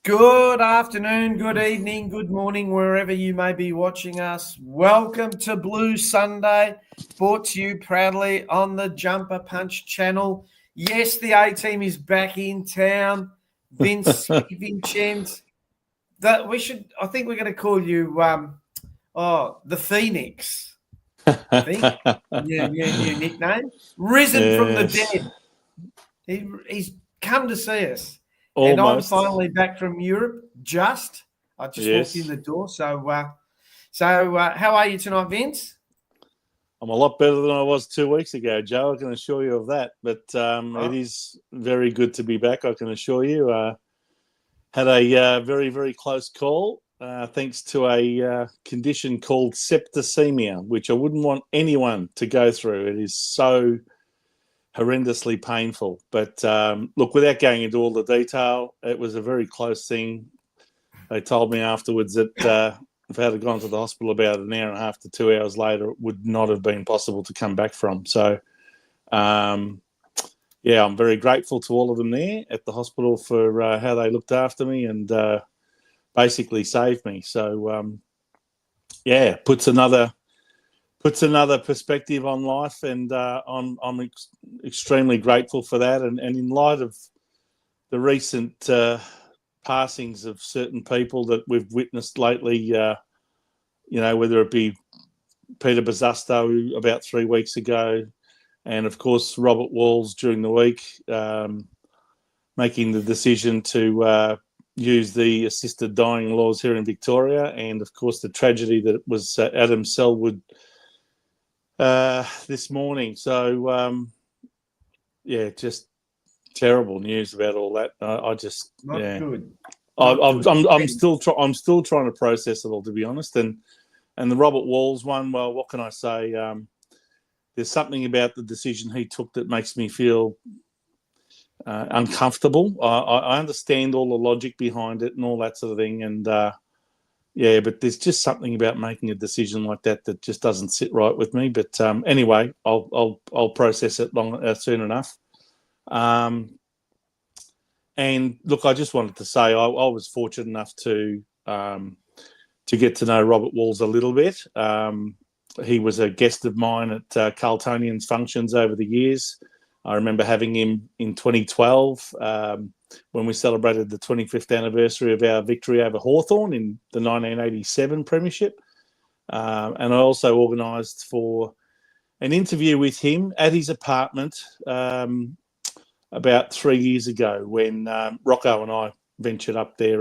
Good afternoon, good evening, good morning, wherever you may be watching us. Welcome to Blue Sunday, brought to you proudly on the Jumper Punch channel. Yes, the A team is back in town. Vince, Vincenz. I think we're going to call you the Phoenix. I think. New nickname. Risen from the dead. He's come to see us. Almost. And I'm finally back from Europe. I just walked in the door. So how are you tonight, Vince? I'm a lot better than I was 2 weeks ago, Joe. I can assure you of that. But It is very good to be back. I can assure you. Had a very, very close call, thanks to a condition called septicemia, which I wouldn't want anyone to go through. It is so horrendously painful. But look, without going into all the detail, it was a very close thing. They told me afterwards that if I had gone to the hospital about an hour and a half to 2 hours later, it would not have been possible to come back from. So, I'm very grateful to all of them there at the hospital for how they looked after me and basically saved me. So, puts another perspective on life, and I'm extremely grateful for that. And in light of the recent passings of certain people that we've witnessed lately, whether it be Peter Bosustow about 3 weeks ago, and of course Robert Walls during the week, making the decision to use the assisted dying laws here in Victoria, and of course the tragedy that was Adam Selwood this morning. So just terrible news about all that. Good. I'm still trying to process it all, to be honest. And the Robert Walls one, well, what can I say? There's something about the decision he took that makes me feel uncomfortable. I understand all the logic behind it and all that sort of thing, and but there's just something about making a decision like that just doesn't sit right with me. But anyway, I'll process it soon enough. And look, I just wanted to say I was fortunate enough to get to know Robert Walls a little bit. He was a guest of mine at Carltonian's functions over the years. I remember having him in 2012 when we celebrated the 25th anniversary of our victory over Hawthorn in the 1987 Premiership. And I also organised for an interview with him at his apartment about 3 years ago when Rocco and I ventured up there,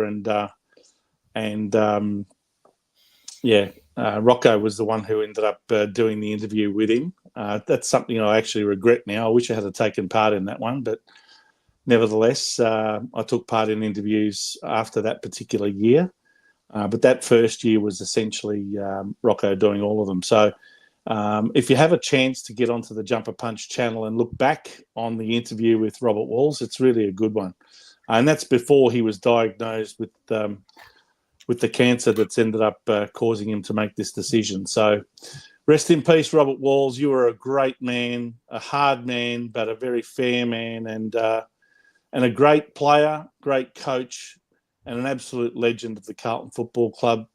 Rocco was the one who ended up doing the interview with him. That's something I actually regret now. I wish I had taken part in that one, but nevertheless, I took part in interviews after that particular year. But that first year was essentially Rocco doing all of them. So if you have a chance to get onto the Jumper Punch channel and look back on the interview with Robert Walls, it's really a good one. And that's before he was diagnosed with the cancer that's ended up causing him to make this decision. So rest in peace, Robert Walls. You were a great man, a hard man, but a very fair man, and a great player, great coach, and an absolute legend of the Carlton Football Club.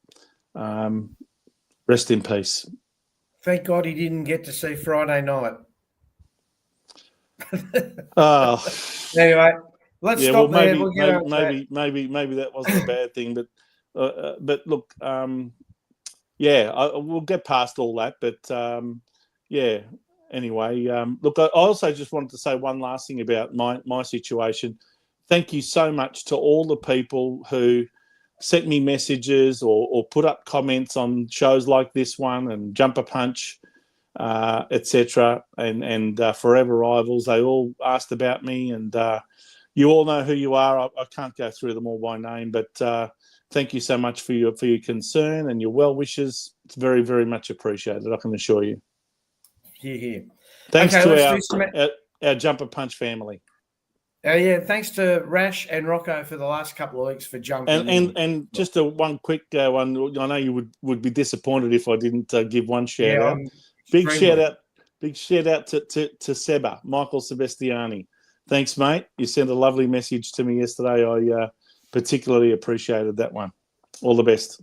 Rest in peace. Thank God he didn't get to see Friday night. Anyway, let's stop there. Maybe that wasn't a bad thing, but look, we'll get past all that. But anyway, look, I also just wanted to say one last thing about my situation. Thank you so much to all the people who sent me messages or put up comments on shows like this one and Jumper Punch, etc. and Forever Rivals. They all asked about me, and you all know who you are. I can't go through them all by name, but thank you so much for your concern and your well wishes. It's very, very much appreciated, I can assure you. Here. Thanks to our Jumper Punch family. Thanks to Rash and Rocco for the last couple of weeks for jumping. And just one quick one. I know you would be disappointed if I didn't give one shout out. Big shout out to Seba, Michael Sebastiani. Thanks, mate. You sent a lovely message to me yesterday. particularly appreciated that one. All the best.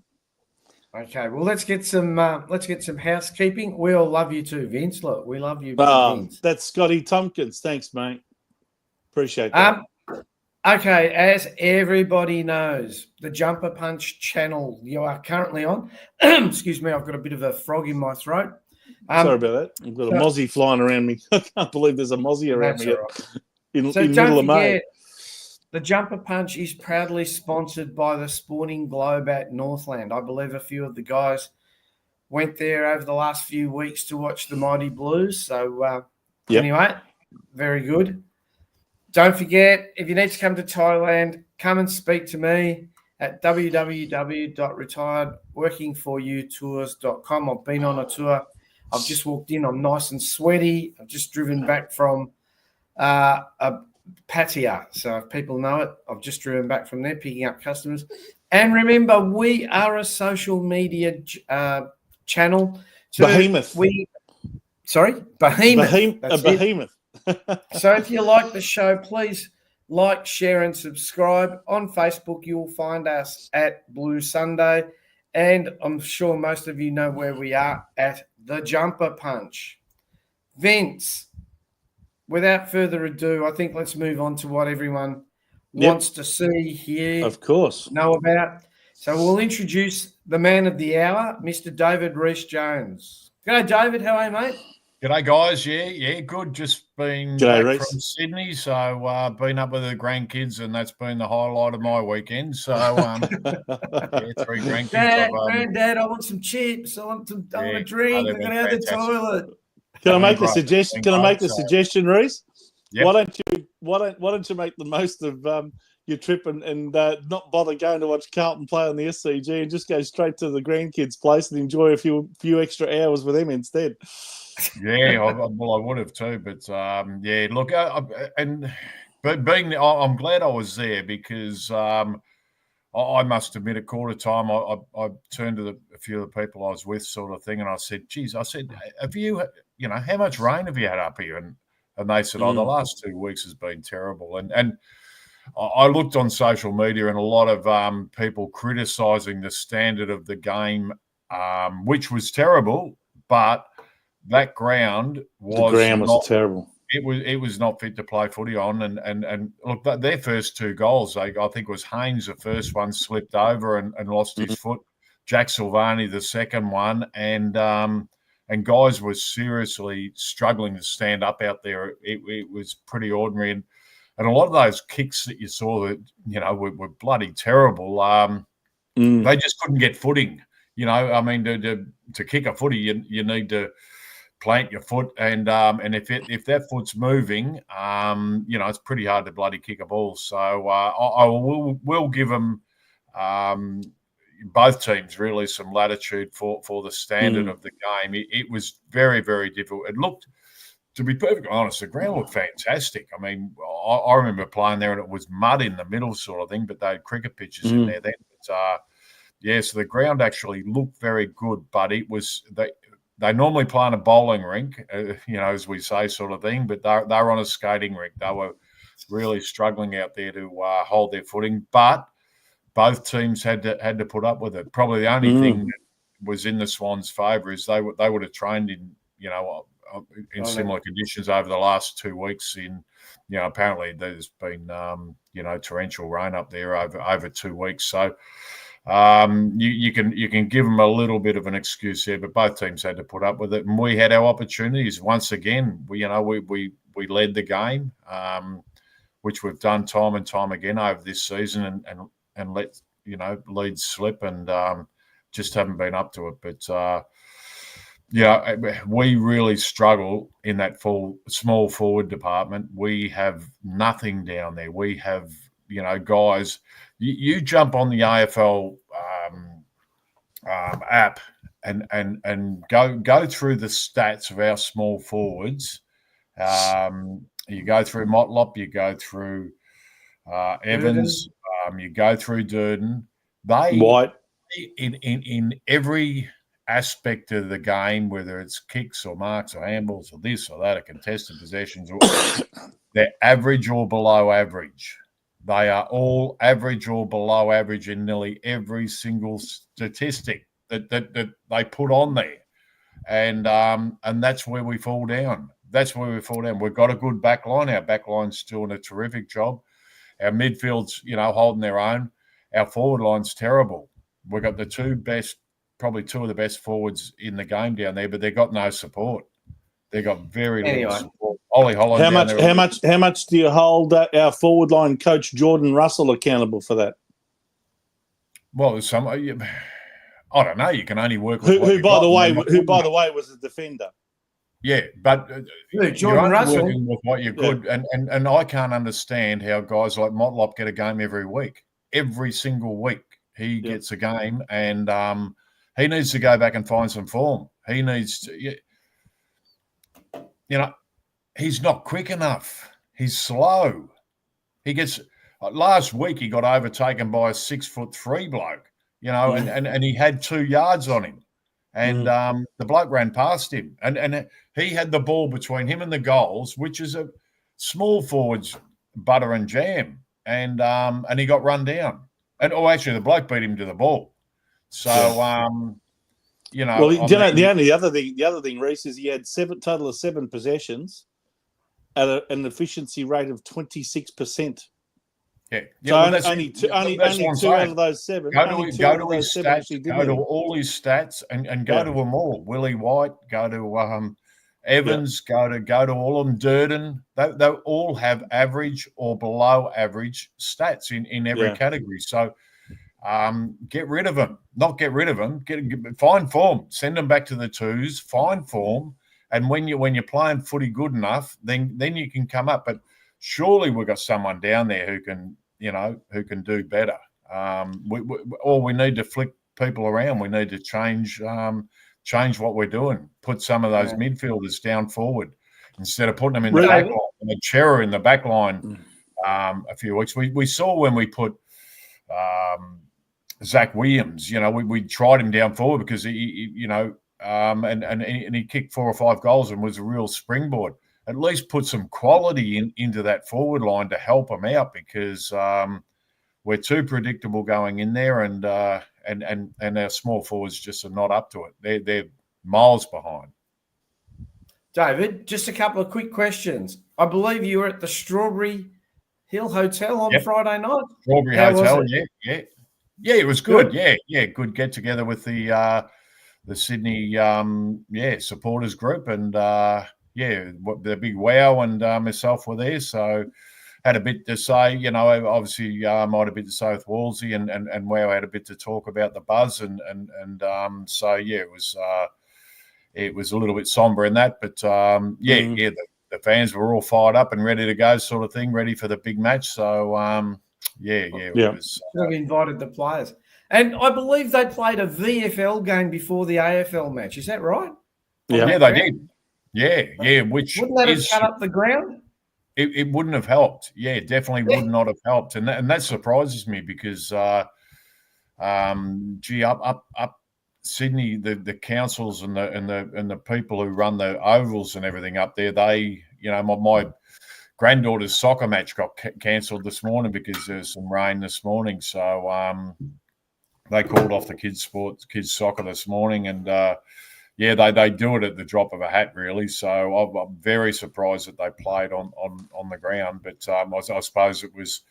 Okay, well, let's get some housekeeping. We all love you too, Vince. Look, we love you, Vince. That's Scotty Tompkins. Thanks, mate. Appreciate that. Okay, as everybody knows, the Jumper Punch channel you are currently on. Excuse me, I've got a bit of a frog in my throat. Sorry about that. I've got a mozzie flying around me. I can't believe there's a mozzie around me in middle of May. The Jumper Punch is proudly sponsored by the Sporting Globe at Northland. I believe a few of the guys went there over the last few weeks to watch the Mighty Blues. So, Anyway, very good. Don't forget, if you need to come to Thailand, come and speak to me at www.retiredworkingforyoutours.com. I've been on a tour. I've just walked in. I'm nice and sweaty. I've just driven back from a Pattaya. So if people know it, I've just driven back from there, picking up customers. And remember, we are a social media channel. Behemoth. Behemoth. So if you like the show, please like, share, and subscribe. On Facebook, you'll find us at Blue Sunday. And I'm sure most of you know where we are at The Jumper Punch. Vince, without further ado, I think let's move on to what everyone wants to see, hear, of course, know about. So we'll introduce the man of the hour, Mr. David Rees-Jones. G'day, David. How are you, mate? G'day, guys. Yeah, good. Just been back from Sydney, so been up with the grandkids, and that's been the highlight of my weekend. So, 3 grandkids. Granddad, I want some chips. I want a drink. I'm going to have the toilet. Can I make a suggestion? Can I make a suggestion, Reese? Yep. Why don't you make the most of your trip and not bother going to watch Carlton play on the SCG and just go straight to the grandkids' place and enjoy a few extra hours with them instead? Yeah, I would have too, but look, I'm glad I was there because I must admit at quarter time I turned to a few of the people I was with, sort of thing, and I said, "Geez," I said, "Have you, how much rain have you had up here?" And they said, "Oh, the last 2 weeks has been terrible." And I looked on social media and a lot of people criticising the standard of the game, which was terrible, but that ground was terrible. It was not fit to play footy on. And look, their first 2 goals, I think it was Haynes, the first one, slipped over and lost his foot. Jack Silvani, the second one, and guys were seriously struggling to stand up out there. It was pretty ordinary, and a lot of those kicks that you saw that were bloody terrible. They just couldn't get footing. I mean, to kick a footy, you need to plant your foot, and if that foot's moving, it's pretty hard to bloody kick a ball. So I will give them, both teams, really some latitude for the standard of the game. It was very, very difficult. It looked, to be perfectly honest, the ground looked fantastic. I mean, I remember playing there and it was mud in the middle, sort of thing, but they had cricket pitches in there then. But, so the ground actually looked very good, but it was they normally play on a bowling rink, as we say, sort of thing, but they were on a skating rink. They were really struggling out there to hold their footing, but both teams had to put up with it. Probably the only thing that was in the Swans' favour is they would have trained in similar conditions over the last 2 weeks. Apparently there's been torrential rain up there over 2 weeks, so. You can give them a little bit of an excuse here, but both teams had to put up with it, and we had our opportunities once again. We led the game, which we've done time and time again over this season, and let leads slip, and just haven't been up to it. But we really struggle in that small forward department. We have nothing down there. We have guys. You jump on the AFL app and go through the stats of our small forwards. You go through Motlop, you go through Evans, you go through Durden. They White in every aspect of the game, whether it's kicks or marks or handballs or this or that, or contested possessions, they're average or below average. They are all average or below average in nearly every single statistic that they put on there. And that's where we fall down. That's where we fall down. We've got a good back line. Our back line's doing a terrific job. Our midfield's, holding their own. Our forward line's terrible. We've got probably two of the best forwards in the game down there, but they've got no support. They've got very little support. Ollie Holland. How much do you hold our forward line coach Jordan Russell accountable for that? Well, there's some. I don't know. You can only work with who by the way was a defender. Yeah, but Jordan Russell working with what you could, and I can't understand how guys like Motlop get a game every week. Every single week he gets a game, and he needs to go back and find some form. He needs to, he's not quick enough. He's slow. He gets. Last week he got overtaken by a 6'3" bloke, and he had 2 yards on him. And the bloke ran past him, and he had the ball between him and the goals, which is a small forward's butter and jam, and he got run down. And actually, the bloke beat him to the ball. So, Well, the other thing, Reece, is he had total of 7 possessions at an efficiency rate of 26%. Yeah, so only two out of those 7. Go to his stats. Go to all his stats and go to them all. Willie White. Go to Evans. Yeah. Go to all of them. Durden. They all have average or below average stats in every category. So get rid of them. Not get rid of them. Find form. Send them back to the 2s. Find form. And when you're playing footy good enough, then you can come up. But surely we've got someone down there who can do better. We need to flick people around. We need to change what we're doing. Put some of those midfielders down forward instead of putting them in the back line. And a Chera in the back line a few weeks. We saw when we put Zach Williams. We tried him down forward because he kicked 4 or 5 goals and was a real springboard. At least put some quality into that forward line to help them out, because we're too predictable going in there, and our small forwards just are not up to it. They're miles behind. David, just a couple of quick questions. I believe you were at the Strawberry Hill Hotel on Friday night. Strawberry Hotel, yeah, it was good. Yeah, good get together with the Sydney supporters group, and the big wow and myself were there, so had a bit to say. Obviously, I had a bit to say with Wolsey, and wow had a bit to talk about the buzz, and it was a little bit somber in that, but the fans were all fired up and ready to go, sort of thing, ready for the big match. So it was. We've invited the players, and I believe they played a VFL game before the AFL match. Is that right? Yeah, they did. Yeah, which wouldn't that have cut up the ground? It wouldn't have helped. Yeah, definitely would not have helped, and that surprises me because, up Sydney, the councils and the people who run the ovals and everything up there, they, my granddaughter's soccer match got cancelled this morning because there's some rain this morning, so they called off the kids' soccer this morning, and. They do it at the drop of a hat, really. So I'm very surprised that they played on the ground. But I suppose it was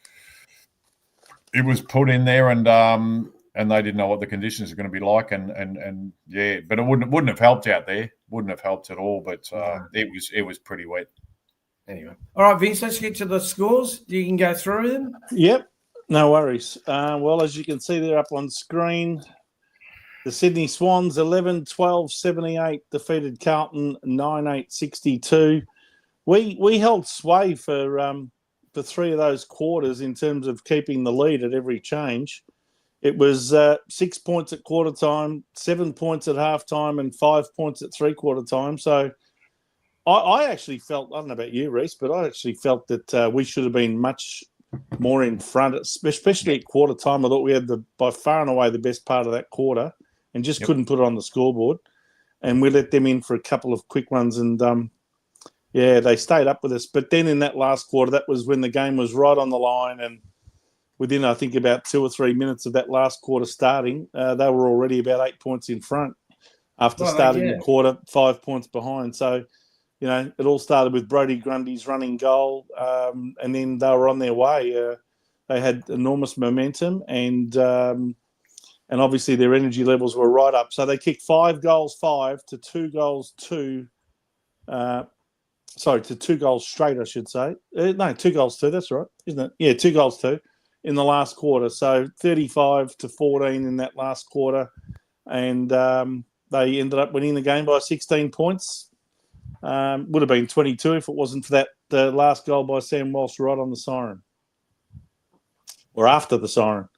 put in there, and they didn't know what the conditions are going to be like, but it wouldn't have helped out there. Wouldn't have helped at all. But it was pretty wet. Anyway, all right, Vince. Let's get to the scores. You can go through them. Yep, no worries. Well, as you can see, they're up on screen. The Sydney Swans 11-12-78 defeated Carlton 9-8-62. We held sway for 3 of those quarters in terms of keeping the lead at every change. It was 6 points at quarter time, 7 points at half time, and 5 points at three-quarter time. So I actually felt, I don't know about you, Reece, but I actually felt that we should have been much more in front, especially at quarter time. I thought we had by far and away the best part of that quarter, and just couldn't put it on the scoreboard. And we let them in for a couple of quick ones, and they stayed up with us. But then in that last quarter, that was when the game was right on the line, and within, I think, about 2 or 3 minutes of that last quarter starting, they were already about 8 points in front after starting the quarter 5 points behind. So, it all started with Brodie Grundy's running goal, and then they were on their way. They had enormous momentum, and obviously their energy levels were right up. So they kicked 5 goals to 2 goals to 2 goals straight, I should say. No, 2 goals 2, that's right, isn't it? Yeah, 2 goals 2 in the last quarter. So 35-14 in that last quarter. And they ended up winning the game by 16 points. Would have been 22 if it wasn't for the last goal by Sam Walsh right on the siren. Or after the siren.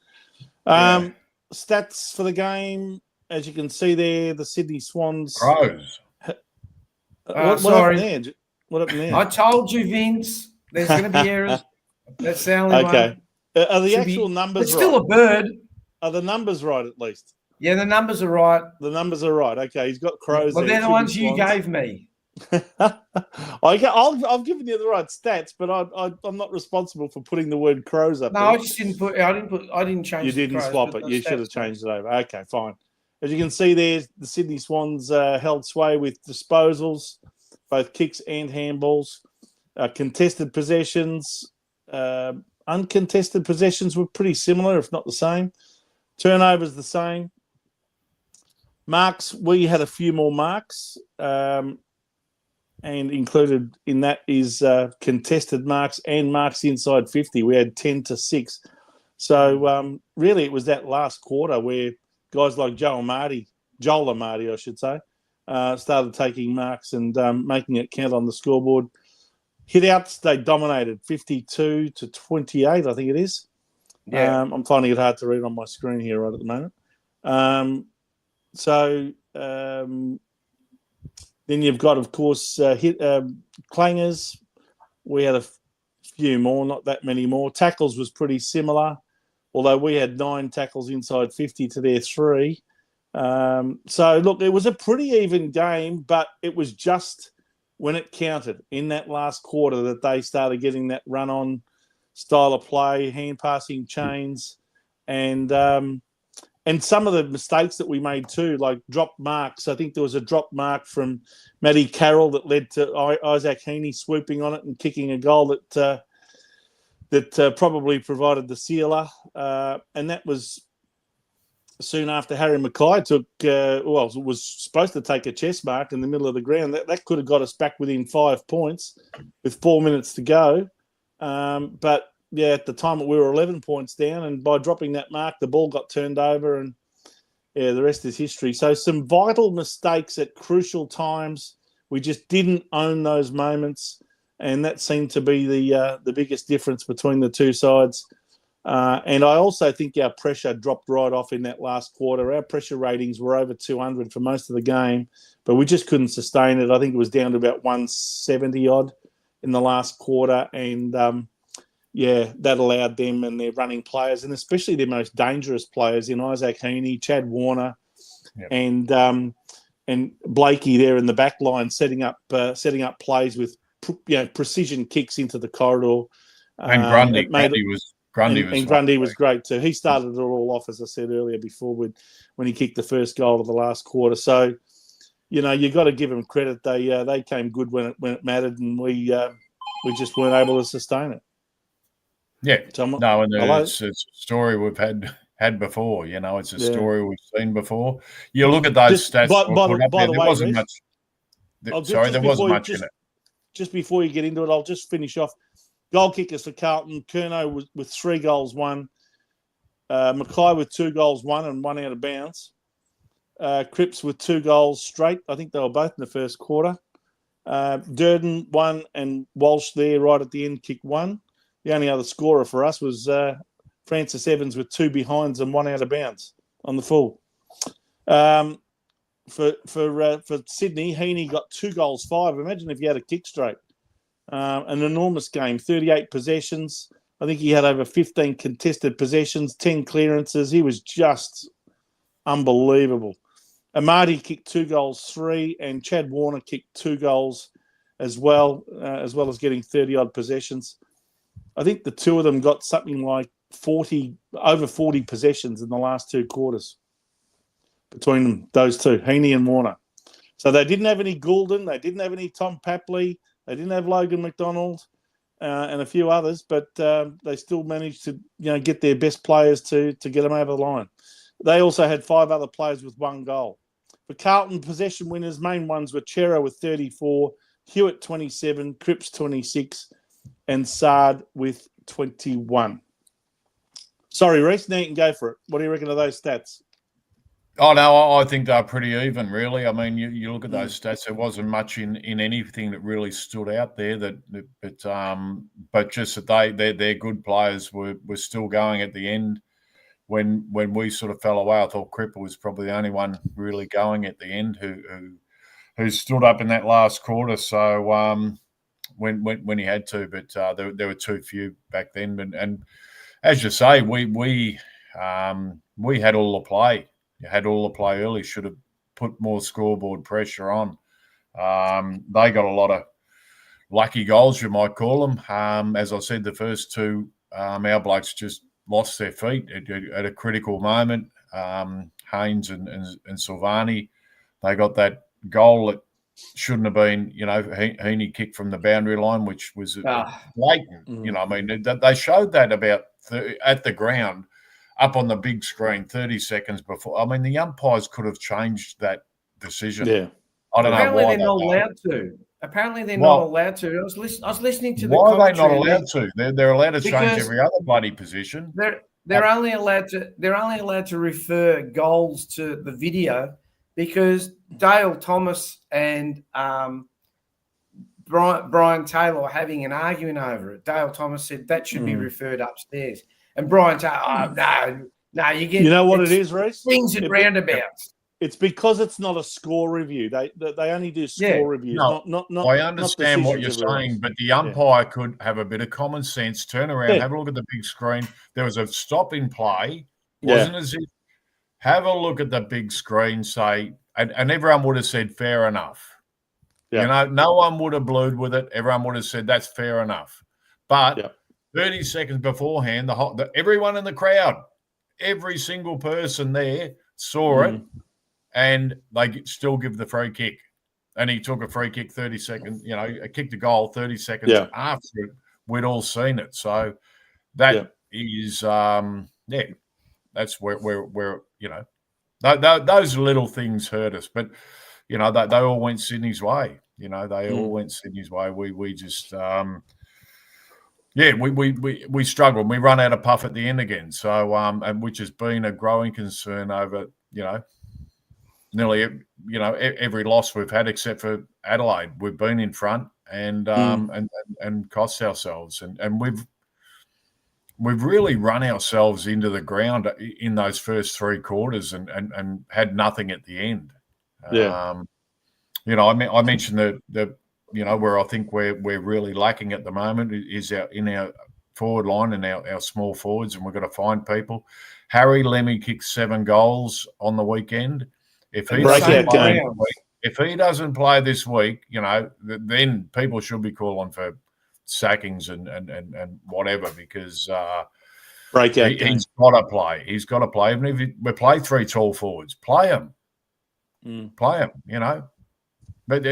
Stats for the game, as you can see there, the Sydney Swans. Crows. What happened there? What happened there? I told you, Vince, there's going to be errors. That's the only one. Okay. Are the actual numbers it's right? It's still a bird. Are the numbers right at least? Yeah, the numbers are right. The numbers are right. Okay, he's got crows. Well, there. they're the ones you gave me. I've given you the right stats, but I'm not responsible for putting the word crows up. No, there. I just didn't put. I didn't change. You didn't crows, swap it. You should have changed it over. Okay, fine. As you can see there, the Sydney Swans held sway with disposals, both kicks and handballs. Contested possessions, uncontested possessions were pretty similar, if not the same. Turnovers the same. Marks, we had a few more marks, and included in that is contested marks and marks inside 50. We had 10-6. So really it was that last quarter where guys like Joel Amati, I should say, started taking marks and making it count on the scoreboard. Hit-outs, they dominated 52-28, I think it is. Yeah. I'm finding it hard to read on my screen here right at the moment. Then you've got, of course, clangers. We had a few more, not that many more. Tackles was pretty similar, although we had 9 tackles inside 50 to their 3. So, look, it was a pretty even game, but it was just when it counted in that last quarter that they started getting that run-on style of play, hand-passing chains, and some of the mistakes that we made too, like dropped marks. I think there was a drop mark from Matty Carroll that led to Isaac Heaney swooping on it and kicking a goal that probably provided the sealer. And that was soon after Harry Mackay was supposed to take a chest mark in the middle of the ground. That could have got us back within 5 points with 4 minutes to go. But yeah, at the time we were 11 points down, and by dropping that mark, the ball got turned over, and yeah, the rest is history. So some vital mistakes at crucial times. We just didn't own those moments, and that seemed to be the biggest difference between the two sides. And I also think our pressure dropped right off in that last quarter. Our pressure ratings were over 200 for most of the game, but we just couldn't sustain it. I think it was down to about 170 odd in the last quarter, and that allowed them and their running players, and especially their most dangerous players in Isaac Heaney, Chad Warner, and Blakey there in the back line, setting up plays with precision kicks into the corridor. And Grundy was great too. He started it all off, as I said earlier before, when he kicked the first goal of the last quarter. So, you got to give them credit. They came good when it mattered, and we just weren't able to sustain it. Yeah, it's a story we've had before. It's a story we've seen before. You look at those stats. There wasn't much. There wasn't much in it. Just before you get into it, I'll just finish off. Goal kickers for Carlton: Curnow with 3 goals, 1. Mackay with 2 goals, 1, and 1 out of bounds. Cripps with 2 goals straight. I think they were both in the first quarter. Durden 1, and Walsh there right at the end kicked 1. The only other scorer for us was Francis Evans with 2 behinds and 1 out of bounds on the full. For Sydney, Heaney got 2 goals, 5. Imagine if he had a kick straight. An enormous game, 38 possessions. I think he had over 15 contested possessions, 10 clearances. He was just unbelievable. Amati kicked 2 goals, 3, and Chad Warner kicked 2 goals as well as getting 30-odd possessions. I think the two of them got something like over 40 possessions in the last 2 quarters between them, those two, Heaney and Warner. So they didn't have any Goulden, they didn't have any Tom Papley, they didn't have Logan McDonald and a few others, but they still managed to get their best players to get them over the line. They also had 5 other players with 1 goal. For Carlton, possession winners, main ones were Chera with 34, Hewitt 27, Cripps 26, and Sard with 21. Sorry, Reece, now you can go for it. What do you reckon of those stats? Oh, no, I think they're pretty even, really. I mean, you look at those stats, there wasn't much in anything that really stood out there. But just that their good players were still going at the end. When we sort of fell away, I thought Cripper was probably the only one really going at the end who stood up in that last quarter. So when he had to, but there were too few back then. And as you say, we had all the play. You had all the play early. Should have put more scoreboard pressure on. They got a lot of lucky goals, you might call them. As I said, the first 2, our blokes just lost their feet at a critical moment. Haynes and Silvani, they got that goal that shouldn't have been. Heaney kicked from the boundary line, which was blatant. I mean, they showed that about at the ground. Up on the big screen 30 seconds before. I mean, the umpires could have changed that decision. Yeah. I don't know why. Apparently they're not allowed to. Apparently they're not allowed to. I was listening to the Why commentary. are they not allowed to? They're allowed to change every other bloody position. They're only allowed to refer goals to the video because Dale Thomas and Brian Taylor were having an argument over it. Dale Thomas said that should be referred upstairs. And Brian Taylor, no, you get. You know what it is, Reece? Things and roundabouts. It's because it's not a score review. They only do score reviews. No, not. I understand what you're saying, but the umpire could have a bit of common sense, turn around, have a look at the big screen. There was a stop in play. Wasn't as if have a look at the big screen, say, and everyone would have said fair enough. Yeah. No one would have blued with it. Everyone would have said that's fair enough. But 30 seconds beforehand, everyone in the crowd, every single person there saw it, and they still give the free kick. And he took a free kick 30 seconds, kicked a goal 30 seconds after it. We'd all seen it. So that is, that's where those little things hurt us. But, they all went Sydney's way. They all went Sydney's way. We just we struggled. We run out of puff at the end again. So and which has been a growing concern over, nearly every loss we've had except for Adelaide. We've been in front and cost ourselves. And we've really run ourselves into the ground in those first 3 quarters and had nothing at the end. I mentioned the where I think we're really lacking at the moment is in our forward line and our small forwards, and we've got to find people. Harry Lemmy kicked 7 goals on the weekend. If he doesn't play this week, then people should be calling for sackings and whatever because he's got to play. He's got to play. Even if we play 3 tall forwards, play him. Play him, But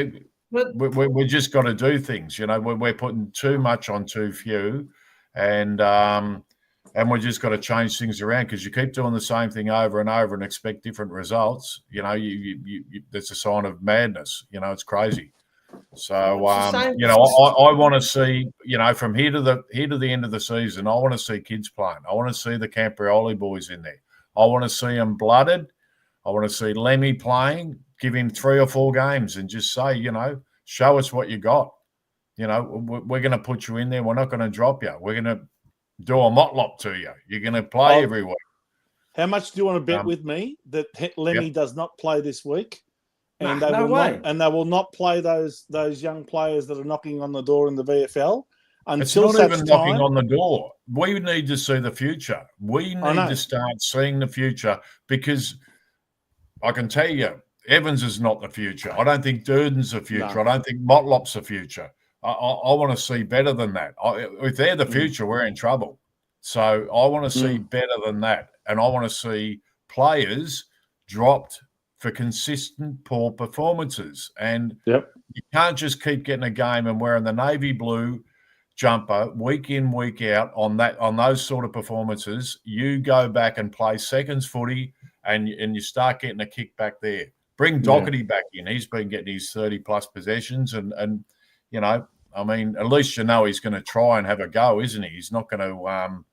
we just got to do things, We're putting too much on too few, and we just got to change things around because you keep doing the same thing over and over and expect different results. That's a sign of madness. It's crazy. So I want to see, from here to the end of the season, I want to see kids playing. I want to see the Camprioli boys in there. I want to see them blooded. I want to see Lemmy playing. Give him 3 or 4 games and just say, show us what you got. We're going to put you in there. We're not going to drop you. We're going to do a motlop to you. You're going to play every week. How much do you want to bet with me that Lemmy does not play this week? And they will not play those young players that are knocking on the door in the VFL until it's not even knocking on the door. We need to see the future. We need to start seeing the future because I can tell you, Evans is not the future. I don't think Durden's the future. No. I don't think Motlop's the future. I want to see better than that. If they're the future, we're in trouble. So I want to see better than that. And I want to see players dropped for consistent poor performances. And you can't just keep getting a game and wearing the navy blue jumper week in, week out on those sort of performances. You go back and play seconds footy and you start getting a kick back there. Bring Doherty back in. He's been getting his 30-plus possessions and you know, I mean, at least you know he's going to try and have a go, isn't he? He's not going to,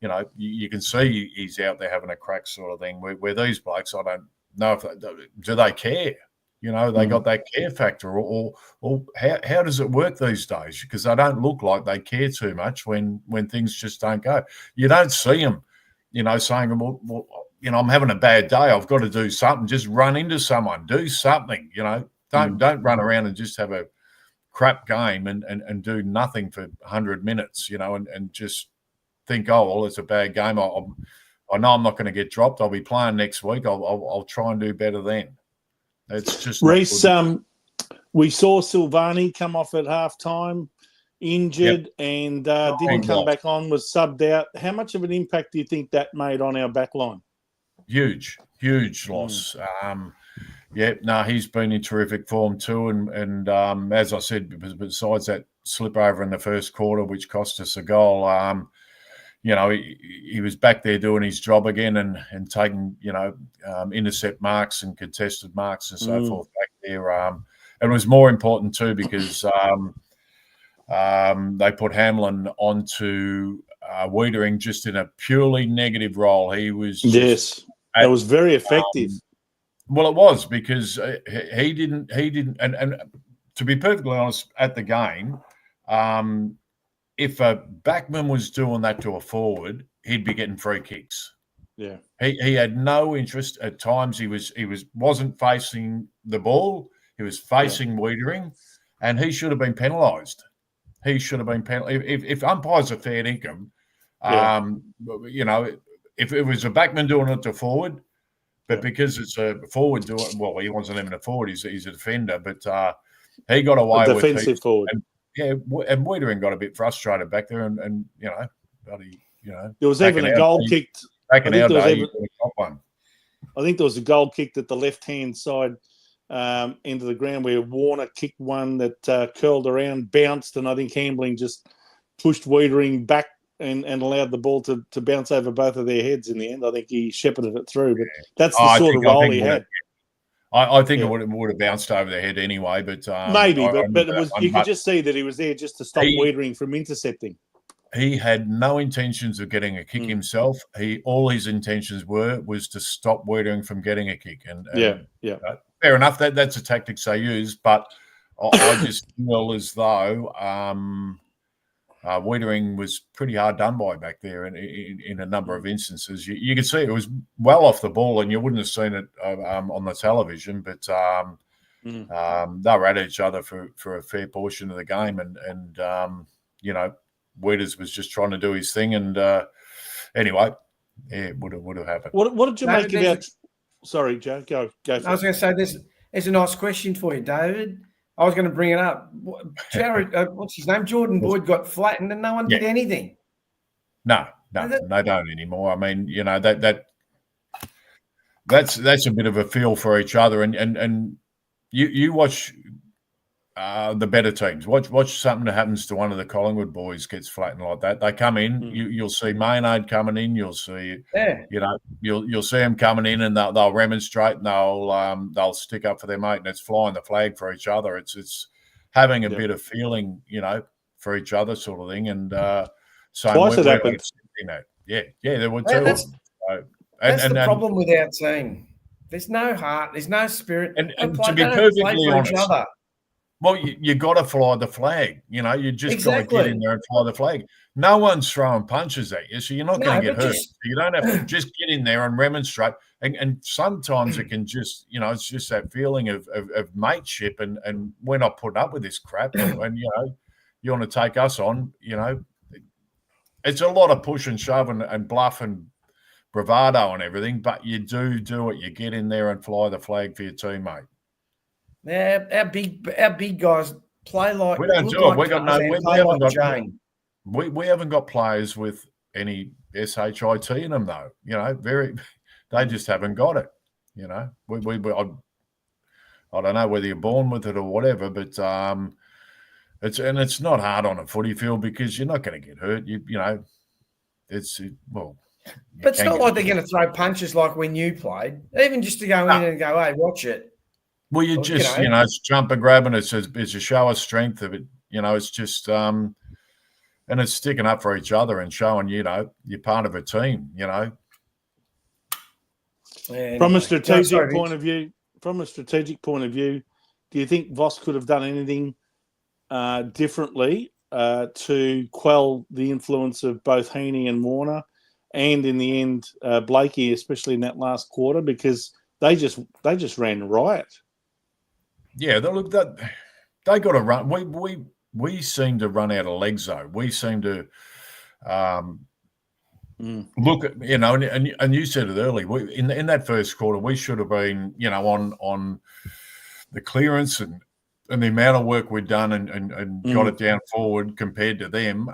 you know, you can see he's out there having a crack sort of thing. Where these blokes, I don't know if do they care? You know, they got that care factor, or how does it work these days? Because they don't look like they care too much when things just don't go. You don't see them, you know, saying, well, you know, I'm having a bad day. I've got to do something. Just run into someone. Do something. You know, don't run around and just have a crap game and do nothing for 100 minutes. You know, and just think, oh well, it's a bad game. I know I'm not going to get dropped. I'll be playing next week. I'll try and do better then. It's just Reece. We saw Silvani come off at halftime, injured, and didn't come back on. Was subbed out. How much of an impact do you think that made on our back line? Huge loss. He's been in terrific form too. And as I said, besides that slip over in the first quarter, which cost us a goal, you know, he was back there doing his job again and taking, you know, intercept marks and contested marks and so forth back there. And it was more important too because they put Hamlin onto Wiedering just in a purely negative role. He was just that was very effective. Well, it was because he didn't, and to be perfectly honest, at the game, if a backman was doing that to a forward, he'd be getting free kicks. Yeah, he had no interest. At times, he wasn't facing the ball. He was facing Wiedering, and he should have been penalised. He should have been penalised. If umpires are fair income, you know, if it was a backman doing it to forward, but because it's a forward doing, well, he wasn't even a forward. He's a defender, but he got away with defensive forward. And Wiedering got a bit frustrated back there, and you know, bloody, you know, there was even a goal kicked. Back in our day, you got one. I think there was a goal kicked at the left-hand side end of the ground where Warner kicked one that curled around, bounced, and I think Hambling just pushed Wiedering back and allowed the ball to bounce over both of their heads in the end. I think he shepherded it through, but that's the sort of role he had. I think it would have bounced over their head anyway, but maybe, but it was. You could just see that he was there just to stop Wiedering from intercepting. He had no intentions of getting a kick himself. All his intentions was to stop Wiedering from getting a kick. And fair enough. That's a tactics they use, but I just feel as though Wiedering was pretty hard done by back there in a number of instances. You could see it was well off the ball, and you wouldn't have seen it on the television, but they were at each other for a fair portion of the game, and you know, Wieders was just trying to do his thing, and anyway, it would have happened. What did you make about? Sorry, Joe, go. I was going to say there's a nice question for you, David. I was going to bring it up. Jared, what's his name? Jordan Boyd got flattened, and no one did anything. No, they don't anymore. I mean, you know, that's a bit of a feel for each other, and you watch the better teams. Watch something that happens to one of the Collingwood boys gets flattened like that. They come in. You'll see Maynard coming in. You'll see, you know, you'll see them coming in, and they'll remonstrate, and they'll stick up for their mate, and it's flying the flag for each other. It's having a bit of feeling, you know, for each other, sort of thing. And so twice it happened. There were two. That's the problem with our team. There's no heart. There's no spirit. And to be perfectly honest. Well, you got to fly the flag. You know, you just got to get in there and fly the flag. No one's throwing punches at you, so you're not going to get hurt. You don't have to just get in there and remonstrate. And sometimes it can just, you know, it's just that feeling of mateship, and we're not putting up with this crap. And you know, you want to take us on, you know. It's a lot of push and shove and bluff and bravado and everything, but you do it. You get in there and fly the flag for your teammate. Yeah, our big guys play like we don't do it. We haven't got players with any shit in them though. They just haven't got it. I don't know whether you're born with it or whatever, but it's not hard on a footy field because you're not going to get hurt. But it's not like they're going to throw punches like when you played, even just to go in and go, hey, watch it. Well, it's jump and grab, and it's a show of strength of it. It's just and it's sticking up for each other and showing you're part of a team. Anyway. From a strategic point of view, do you think Voss could have done anything differently to quell the influence of both Heaney and Warner, and in the end Blakey, especially in that last quarter, because they just ran riot? Yeah, they got to run. We seem to run out of legs though. We seem to look at and you said it early. In that first quarter, we should have been on the clearance and the amount of work we'd done and got it down forward compared to them.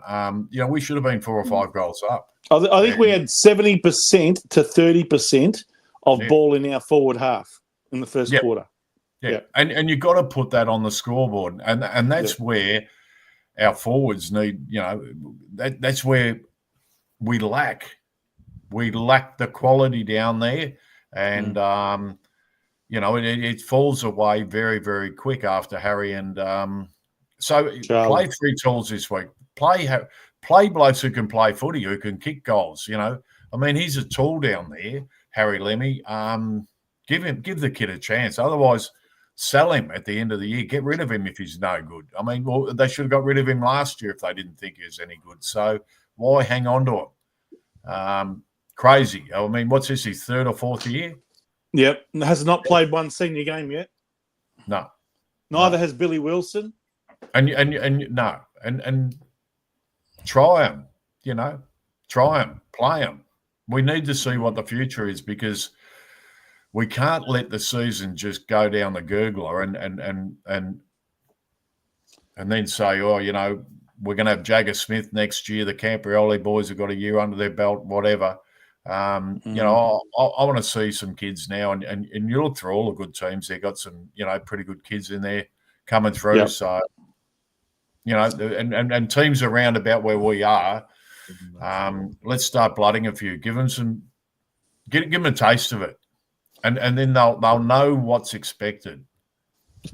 We should have been 4 or 5 goals up. I think we had 70% to 30% of ball in our forward half in the first quarter. Yeah, and you've got to put that on the scoreboard, and that's where our forwards need. That's where we lack. We lack the quality down there, and it falls away very, very quick after Harry and so Charlie. Play 3 tools this week. Play blokes who can play footy, who can kick goals. He's a tool down there, Harry Lemmy. Give the kid a chance. Otherwise, sell him at the end of the year. Get rid of him if he's no good. They should have got rid of him last year if they didn't think he was any good. So why hang on to him? Crazy. What's this, his 3rd or 4th year? Yep. Has not played one senior game yet. No. Neither has Billy Wilson. And try him, try him, play him. We need to see what the future is, because we can't let the season just go down the gurgler and then say, we're going to have Jagger Smith next year. The Campioli boys have got a year under their belt, whatever. I want to see some kids now, and you look through all the good teams. They've got some, pretty good kids in there coming through. Yep. So, and teams around about where we are, let's start blooding a few. Give them give them a taste of it. And then they'll know what's expected.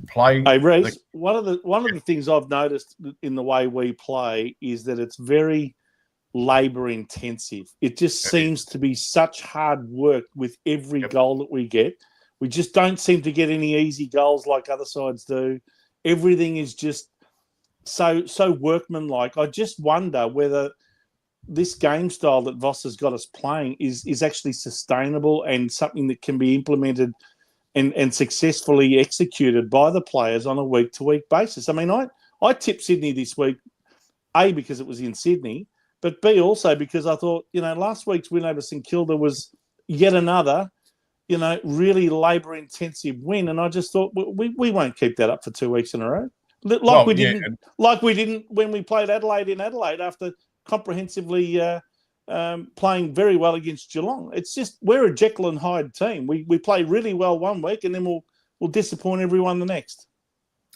Play. Hey, Reece, one of the things I've noticed in the way we play is that it's very labour intensive. It just seems to be such hard work with every goal that we get. We just don't seem to get any easy goals like other sides do. Everything is just so workmanlike. I just wonder whether this game style that Voss has got us playing is actually sustainable and something that can be implemented and successfully executed by the players on a week-to-week basis. I tipped Sydney this week, A, because it was in Sydney, but B, also because I thought, last week's win over St Kilda was yet another, really labour-intensive win, and I just thought we won't keep that up for 2 weeks in a row. Like we didn't when we played Adelaide in Adelaide after comprehensively playing very well against Geelong. It's just we're a Jekyll and Hyde team. We play really well one week and then we'll disappoint everyone the next.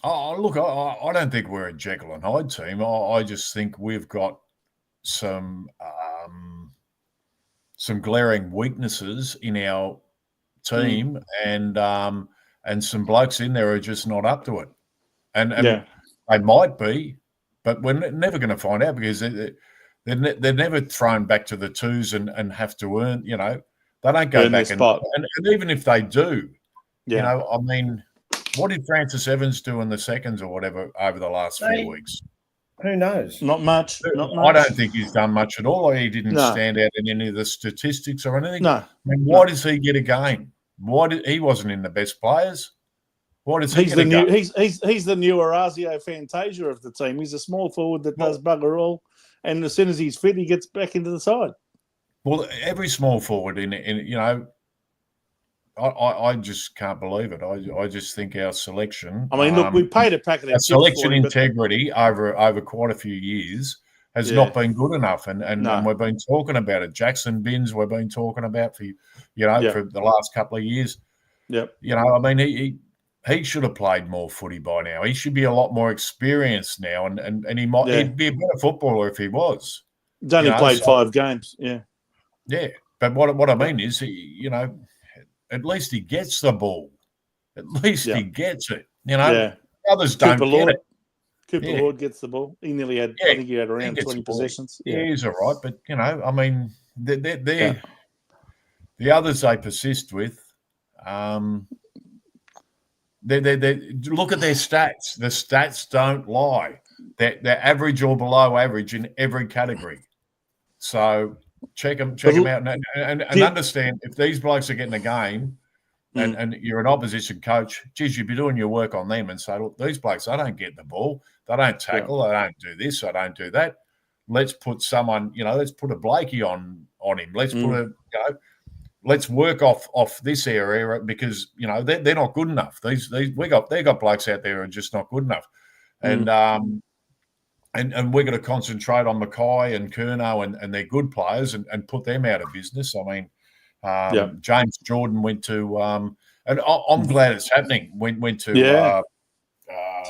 Oh, look, I don't think we're a Jekyll and Hyde team. I just think we've got some glaring weaknesses in our team and some blokes in there are just not up to it. And they might be, but we're never going to find out because they're never thrown back to the twos and have to earn. They don't go back and even if they do, what did Francis Evans do in the seconds or whatever over the last few weeks? Who knows? Not much. I don't think he's done much at all. He didn't stand out in any of the statistics or anything. No. Why does he get a game? He wasn't in the best players. Why does he he's get a game? He's the new Orazio Fantasia of the team. He's a small forward that does bugger all, and as soon as he's fit, he gets back into the side. Well, every small forward I just can't believe it. I just think our selection. Look, we paid a packet of selection integrity over quite a few years has not been good enough, and No. we've been talking about it. Jackson Binns, we've been talking about for for the last couple of years. Yep. I mean, he should have played more footy by now. He should be a lot more experienced now, and he'd be a better footballer if he was. He's only played 5 games. Yeah. Yeah, but what I mean is, at least he gets the ball. At least he gets it. Others don't get it. Cooper Lord gets the ball. He nearly had, I think he had around 20 possessions. Yeah, he's all right. But, I mean, the others they persist with, they look at their stats. The stats don't lie. They're average or below average in every category. So check them out and understand if these blokes are getting a game, and you're an opposition coach, geez, you'd be doing your work on them and say, look, these blokes, they don't get the ball. They don't tackle. They don't do this. They don't do that. Let's put someone, let's put a Blakey on him. Let's put let's work off this area because, they're not good enough. They got blokes out there who are just not good enough. And we're going to concentrate on Mackay and Curnow and their good players and put them out of business. I mean, James Jordan went to, and I'm glad it's happening. Went to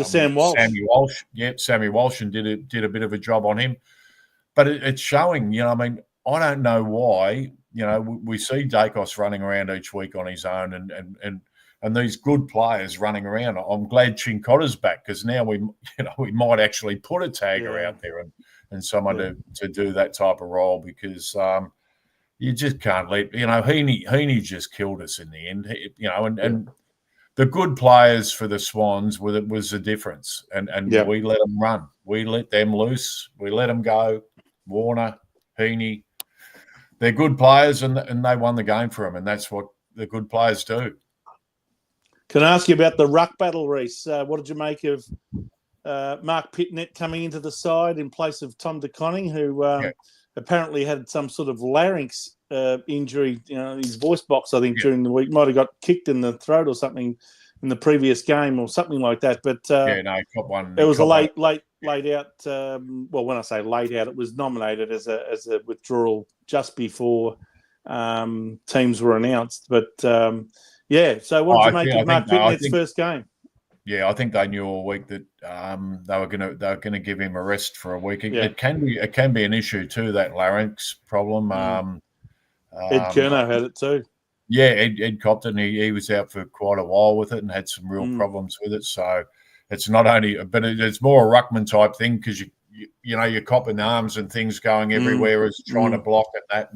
Sam Walsh. Sammy Walsh. Yeah, Sammy Walsh, and did a bit of a job on him. But it's showing. I mean, I don't know why. We see Dacos running around each week on his own, and these good players running around. I'm glad Chincotta's back because now we might actually put a tagger out there and someone to do that type of role because you just can't let Heaney just killed us in the end. And the good players for the Swans was the difference, and we let them run. We let them loose. We let them go. Warner, Heaney, they're good players, and they won the game for them, and that's what the good players do. Can I ask you about the ruck battle, Reece? What did you make of Mark Pitnet coming into the side in place of Tom DeConning, who apparently had some sort of larynx injury, his voice box, I think, during the week. Might have got kicked in the throat or something in the previous game or something like that. But he got one. It was a late out. Well, when I say late out, it was nominated as a withdrawal just before teams were announced. But so what did you make of Mark Pitnet's first game? Yeah, I think they knew all week that they were gonna give him a rest for a week. It can be an issue too, that larynx problem. Ed Curnow had it too. Yeah, Ed Copton, he was out for quite a while with it and had some real problems with it. So it's not only, but it's more a ruckman type thing because you're copping arms and things going everywhere as trying to block at that.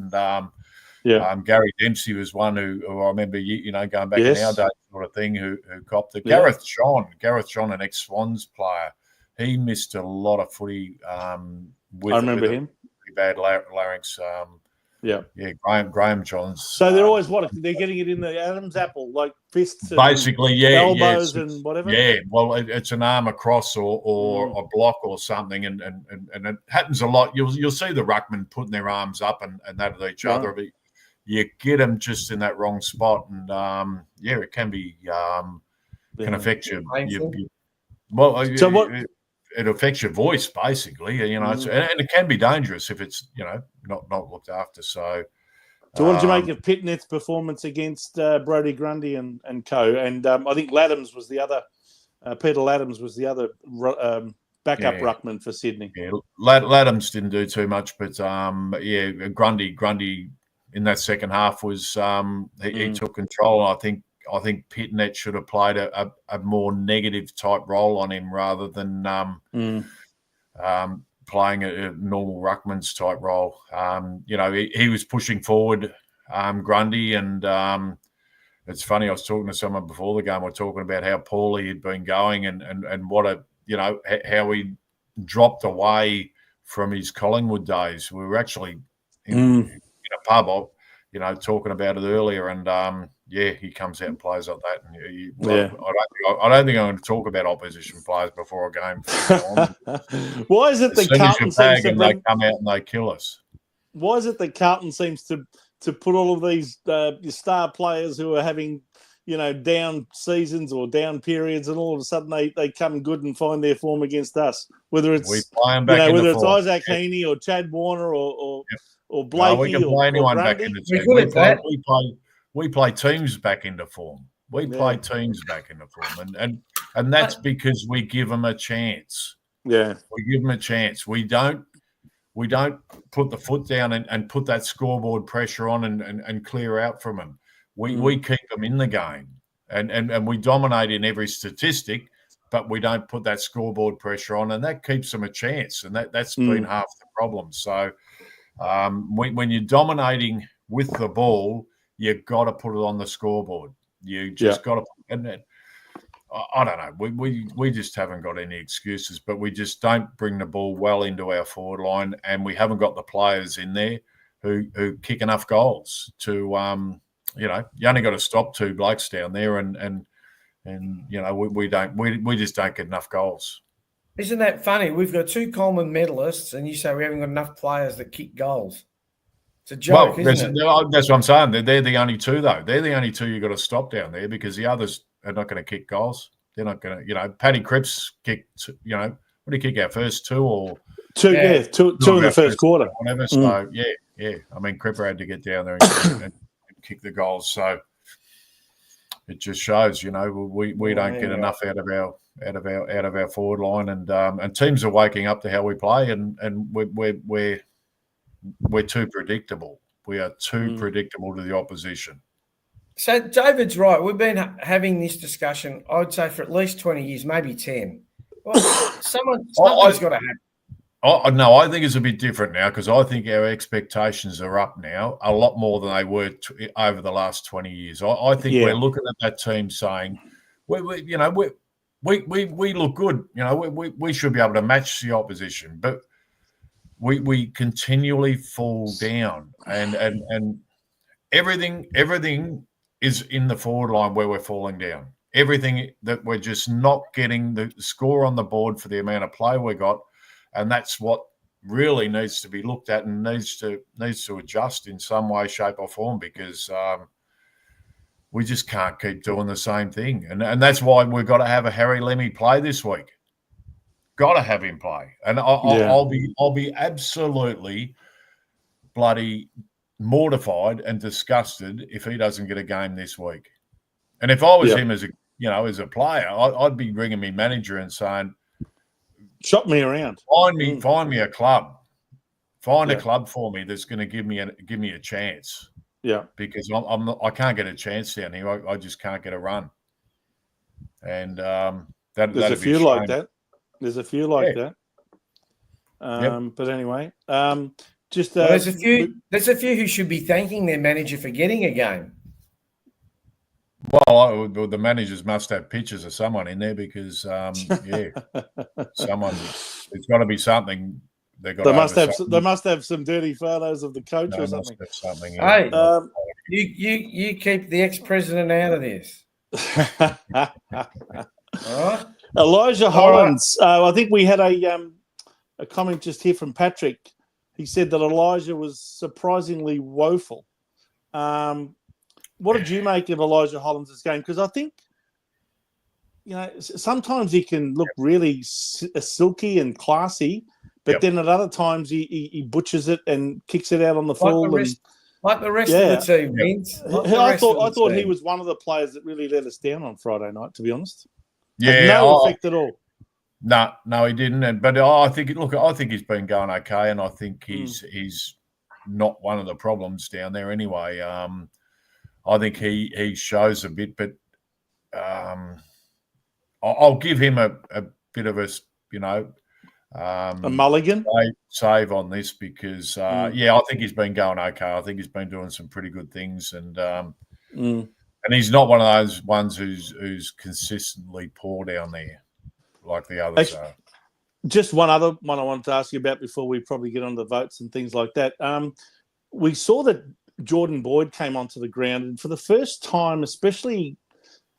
And Gary Dempsey was one who I remember, going back in our day sort of thing, who copped it. Gareth John, an ex-Swans player, he missed a lot of footy. I remember him. Bad larynx. Graham Johns. So they're always they're getting it in the Adam's apple, like fists, and basically, elbows and whatever. Yeah, well, it's an arm across or a block or something, and it happens a lot. You'll see the ruckman putting their arms up and that at each other, but you get them just in that wrong spot, and it can be can affect you. So what? It affects your voice, basically, and it can be dangerous if it's, not looked after. So what did you make of Pitnet's performance against Brodie Grundy and co? And I think Laddams was the other, Peter Laddams was the other backup ruckman for Sydney. Yeah, Laddams didn't do too much, but Grundy in that second half was he took control. I think Pitnet should have played a more negative type role on him rather than playing a normal ruckman's type role. He was pushing forward Grundy, and it's funny. I was talking to someone before the game. We were talking about how poorly he'd been going, and what how he dropped away from his Collingwood days. We were actually in a pub, talking about it earlier, and he comes out and plays like that. And I don't think I'm going to talk about opposition players before a game. Why is it that Carlton seems to they come out and they kill us? Why is it that Carlton seems to put all of these star players who are having down seasons or down periods, and all of a sudden they come good and find their form against us. Whether it's whether it's Isaac Heaney or Chad Warner or Blakey we can play anyone back Grundy. into form. We play teams back into form. We play teams back into form, and that's because we give them a chance. Yeah, we give them a chance. We don't put the foot down and put that scoreboard pressure on and clear out from them. We keep them in the game, and we dominate in every statistic, but we don't put that scoreboard pressure on, and that keeps them a chance, and that's been half the problem. So when you're dominating with the ball, you've got to put it on the scoreboard. You just got to, and I don't know. We just haven't got any excuses, but we just don't bring the ball well into our forward line, and we haven't got the players in there who kick enough goals to you only got to stop 2 blokes down there, and we just don't get enough goals. Isn't that funny? We've got 2 Coleman medalists, and you say we haven't got enough players that kick goals. It's a joke, isn't it? That's what I'm saying. They're the only 2, though. They're the only 2 you've got to stop down there, because the others are not going to kick goals. They're not going to, Paddy Cripps kicked, what did he kick, our first 2 or? 2, two in the first quarter. Whatever. So, yeah. I mean, Cripper had to get down there and kick the goals. So it just shows, we don't get enough out of our forward line, and teams are waking up to how we play, and we're too predictable. We are too predictable to the opposition. So David's right. We've been having this discussion, I would say, for at least 20 years, maybe 10. Well, something's got to happen. No, I think it's a bit different now, because I think our expectations are up now a lot more than they were over the last 20 years. I think we're looking at that team saying, we look good. We should be able to match the opposition, but we continually fall down, and everything is in the forward line where we're falling down. Everything that we're just not getting the score on the board for the amount of play we got. And that's what really needs to be looked at and needs to adjust in some way, shape, or form, because we just can't keep doing the same thing. And that's why we've got to have a Harry Lemmy play this week. Got to have him play. And I'll be absolutely bloody mortified and disgusted if he doesn't get a game this week. And if I was him as a player, I'd be ringing me manager and saying, shop me around. Find me a club. Find a club for me that's going to give me a chance. Yeah, because I can't get a chance down here. I just can't get a run. And there's a few like that. There's a few like that. But anyway, there's a few. There's a few who should be thanking their manager for getting a game. Well, the managers must have pictures of someone in there, because, someone. It's got to be something. They must have some dirty photos of the coach or something. Hey, you keep the ex-president out of this. All right. Elijah Hollins. I think we had a comment just here from Patrick. He said that Elijah was surprisingly woeful. What did you make of Elijah Hollins' game? Because I think, sometimes he can look really silky and classy, but then at other times he butchers it and kicks it out on the full. Like the rest of the team, Vince. I thought he was one of the players that really let us down on Friday night, to be honest. Yeah, had no effect at all. No, he didn't. But I think he's been going okay, and I think he's not one of the problems down there anyway. I think he shows a bit, but I'll give him a bit of a mulligan save on this, because I think he's been going okay. I think he's been doing some pretty good things, and he's not one of those ones who's consistently poor down there like the others are. Just one other one I wanted to ask you about before we probably get on the votes and things like that. We saw that Jordan Boyd came onto the ground, and for the first time, especially,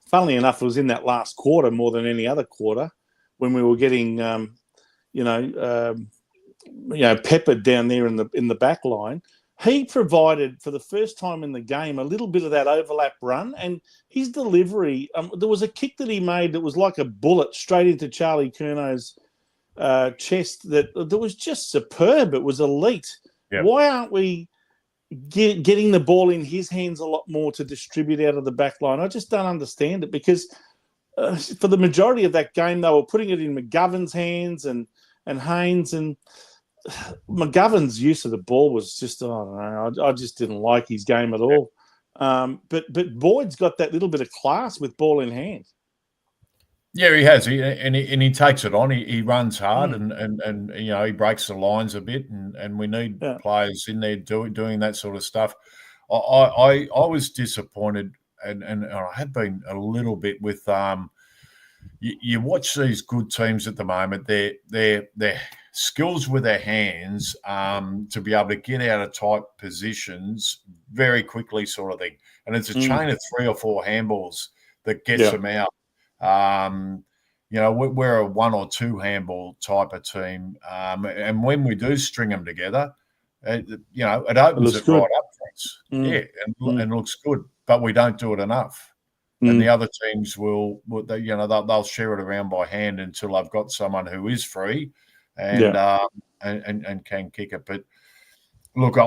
funnily enough, it was in that last quarter more than any other quarter, when we were getting, peppered down there in the back line. he provided for the first time in the game a little bit of that overlap run, and his delivery. There was a kick that he made that was like a bullet straight into Charlie Curnow's chest. That was just superb. It was elite. Yep. Why aren't we getting the ball in his hands a lot more to distribute out of the back line? I just don't understand it, because for the majority of that game, they were putting it in McGovern's hands and Haynes, and McGovern's use of the ball was just, I don't know, I just didn't like his game at all. But Boyd's got that little bit of class with ball in hand. Yeah, he has. He takes it on. He runs hard and he breaks the lines a bit, and we need players in there doing that sort of stuff. I was disappointed, and I have been a little bit with you watch these good teams at the moment. Their skills with their hands to be able to get out of tight positions very quickly, sort of thing. And it's a chain of 3 or 4 handballs that gets them out. We're a 1 or 2 handball type of team, and when we do string them together, it opens it right up for us. And looks good, but we don't do it enough. And the other teams will they'll share it around by hand until they've got someone who is free and can kick it. But look,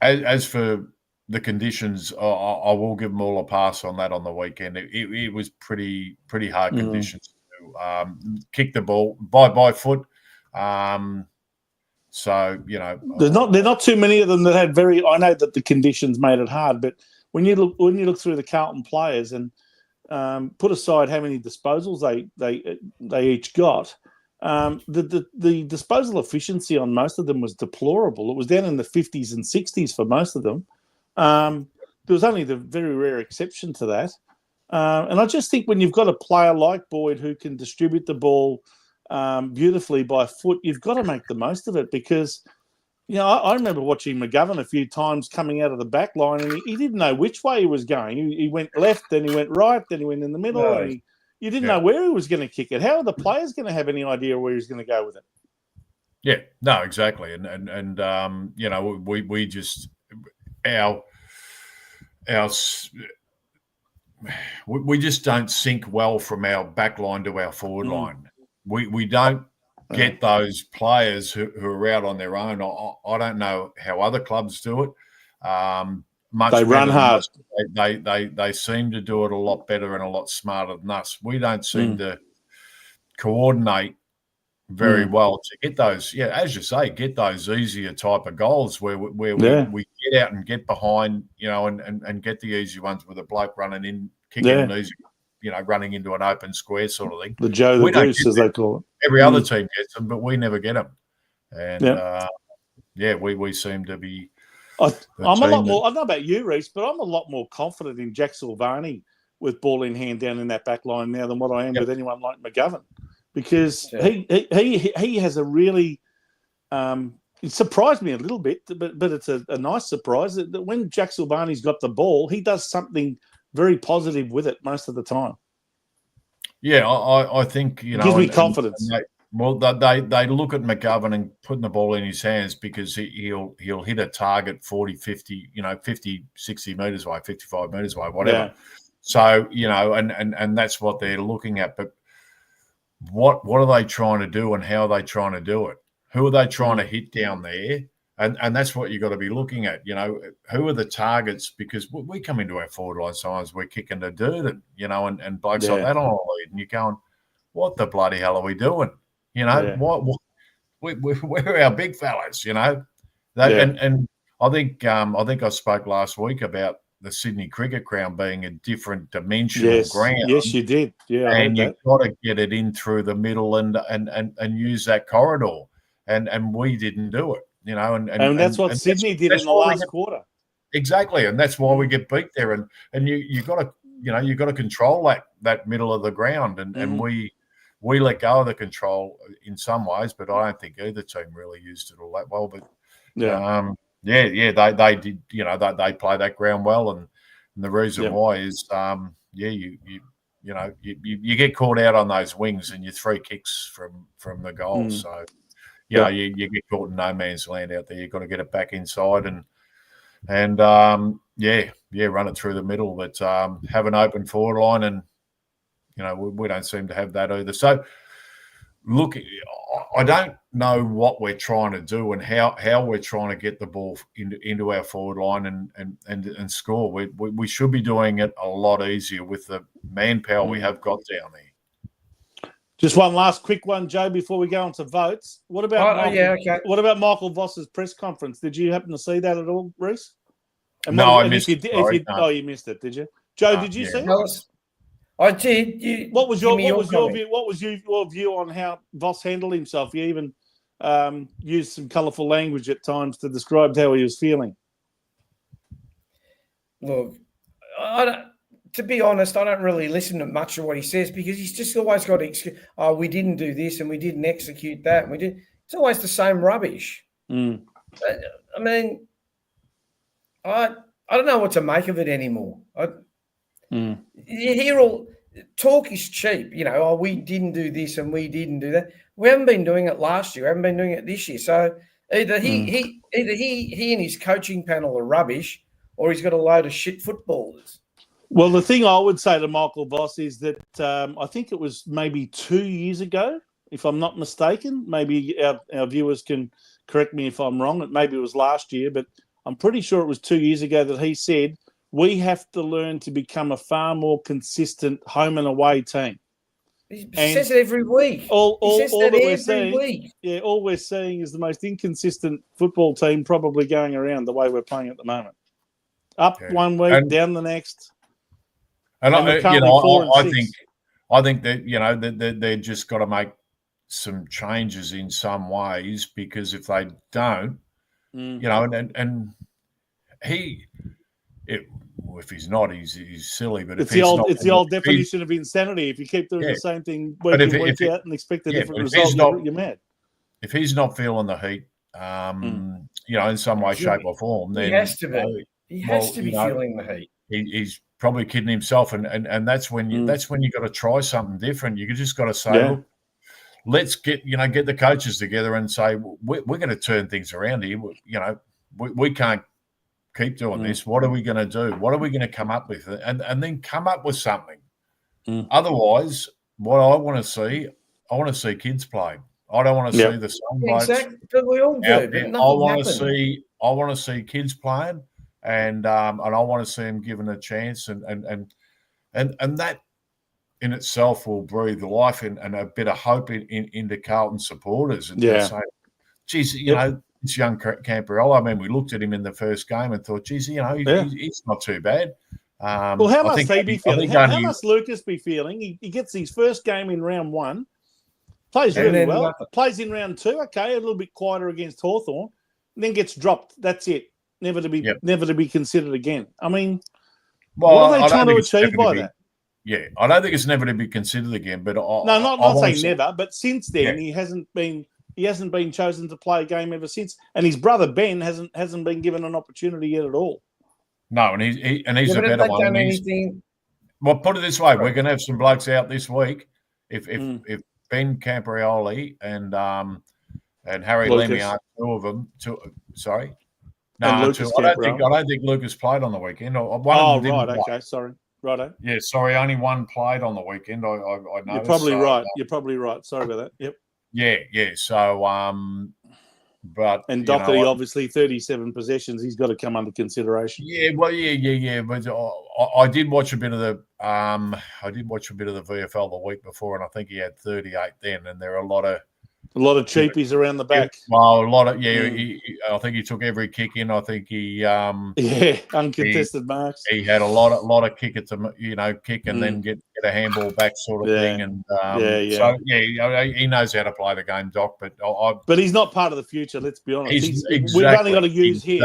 as for the conditions, I will give them all a pass on that on the weekend. It was pretty hard conditions to kick the ball by foot. So there's not too many of them that had very. I know that the conditions made it hard, but when you look through the Carlton players and put aside how many disposals they each got, the disposal efficiency on most of them was deplorable. It was down in the 50s and 60s for most of them. There was only the very rare exception to that. And I just think when you've got a player like Boyd who can distribute the ball beautifully by foot, you've got to make the most of it, because I remember watching McGovern a few times coming out of the back line, and he didn't know which way he was going. He went left, then he went right, then he went in the middle, and you didn't know where he was going to kick it. How are the players going to have any idea where he's going to go with it? Yeah, no, exactly. And we just we just don't sync well from our back line to our forward line. We don't get those players who are out on their own. I don't know how other clubs do it. They run hard. They seem to do it a lot better and a lot smarter than us. We don't seem to coordinate very well to get those. Yeah, as you say, get those easier type of goals where we get out and get behind, and get the easy ones with a bloke running in, kicking an easy, running into an open square sort of thing. The Joe the Goose, as they call it. Every other team gets them, but we never get them. And we seem to be. I'm a lot more. I don't know about you, Reece, but I'm a lot more confident in Jack Silvani with ball in hand down in that back line now than what I am with anyone like McGovern, because he has a really. It surprised me a little bit, but it's a nice surprise that when Jack Silvani's got the ball, he does something very positive with it most of the time. Yeah, I think it gives me confidence. They look at McGovern and putting the ball in his hands because he'll hit a target 40, 50, 50, 60 metres away, 55 metres away, whatever. Yeah. So, and that's what they're looking at. But what are they trying to do, and how are they trying to do it? Who are they trying to hit down there? And that's what you've got to be looking at. Who are the targets? Because we come into our forward line sometimes, we're kicking the dirt, and blokes like that on the lead, and you're going, what the bloody hell are we doing? What we're our big fellas, And I think I spoke last week about the Sydney Cricket Ground being a different dimensional ground. Yes, you did. Yeah, and you've got to get it in through the middle and use that corridor, and we didn't do it. And that's what Sydney did in the last quarter. Exactly, and that's why we get beat there. And you got to control that middle of the ground, and we let go of the control in some ways, but I don't think either team really used it all that well. But they did. They play that ground well, and the reason why is you get caught out on those wings, and you're 3 kicks from the goal. So. you know, you get caught in no man's land out there. You've got to get it back inside and run it through the middle. But have an open forward line, and you know we don't seem to have that either. So look, I don't know what we're trying to do and how we're trying to get the ball into our forward line and score. We should be doing it a lot easier with the manpower we have got down there. Just one last quick one, Joe, before we go on to votes. What about What about Michael Voss's press conference? Did you happen to see that at all, Bruce? No, I missed it. Oh, you missed it, did you? Joe, did you see it? I did. What was your view? What was your view on how Voss handled himself? You even used some colourful language at times to describe how he was feeling. Look, to be honest, I don't really listen to much of what he says because he's just always got to excuse. Oh, we didn't do this and we didn't execute that. And we did. It's always the same rubbish. I mean, I don't know what to make of it anymore. You hear all talk is cheap. You know, oh, we didn't do this and we didn't do that. We haven't been doing it last year. We haven't been doing it this year. So either he and his coaching panel are rubbish, or he's got a load of shit footballers. Well, the thing I would say to Michael Voss is that I think it was maybe 2 years ago, if I'm not mistaken. Maybe our viewers can correct me if I'm wrong. Maybe it was last year, but I'm pretty sure it was 2 years ago that he said, we have to learn to become a far more consistent home and away team. He says it every week. All we're seeing is the most inconsistent football team probably going around the way we're playing at the moment. Up one week, down the next. And I think that, you know, that they're just got to make some changes in some ways, because if they don't, you know, and if he's not, he's silly. But it's the old definition of insanity. If you keep doing the same thing week in, week out and expect a different result, you're mad. If he's not feeling the heat, you know, in some way, shape, or form, then he has to be. He has to be feeling the heat. He's probably kidding himself, and that's when you got to try something different. You just got to say, look, let's get the coaches together and say we're going to turn things around here. You know, we can't keep doing this. What are we going to do? What are we going to come up with? And then come up with something. Otherwise, what I want to see kids play. I don't want to see the same blokes. Exactly. But we all do. I want to see kids playing, and I want to see them given a chance, and that in itself will breathe life and a bit of hope into Carlton supporters. And say, geez, you know, this young Camperella, I mean, we looked at him in the first game and thought, geez, you know, he's not too bad. Well, how must he be feeling? How must Lucas be feeling? He gets his first game in round one, plays really well, plays in round two, okay, a little bit quieter against Hawthorn, and then gets dropped. That's it. Never to be considered again. I mean, what are they trying to achieve by that? Yeah, I don't think it's never to be considered again. But not saying never, but since then he hasn't been chosen to play a game ever since, and his brother Ben hasn't been given an opportunity yet at all. No, and he's a better one. Well, put it this way: we're going to have some blokes out this week. If Ben Campioli and Harry Lemmy aren't two of them, sorry. No, I don't think Lucas played on the weekend. Sorry. Righto. Yeah, sorry, only one played on the weekend. I noticed. You're probably right. You're probably right. Sorry about that. Yep. Yeah. So, but Doherty, obviously 37 possessions. He's got to come under consideration. Yeah. Well, yeah. But I did watch a bit of the VFL the week before, and I think he had 38 then. And there are a lot of cheapies around the back. Well, a lot of I think he took every kick in. I think he uncontested marks. He had a lot of kick and then get a handball back sort of thing. And so he knows how to play the game, Doc. But he's not part of the future. Let's be honest. We've only got to use him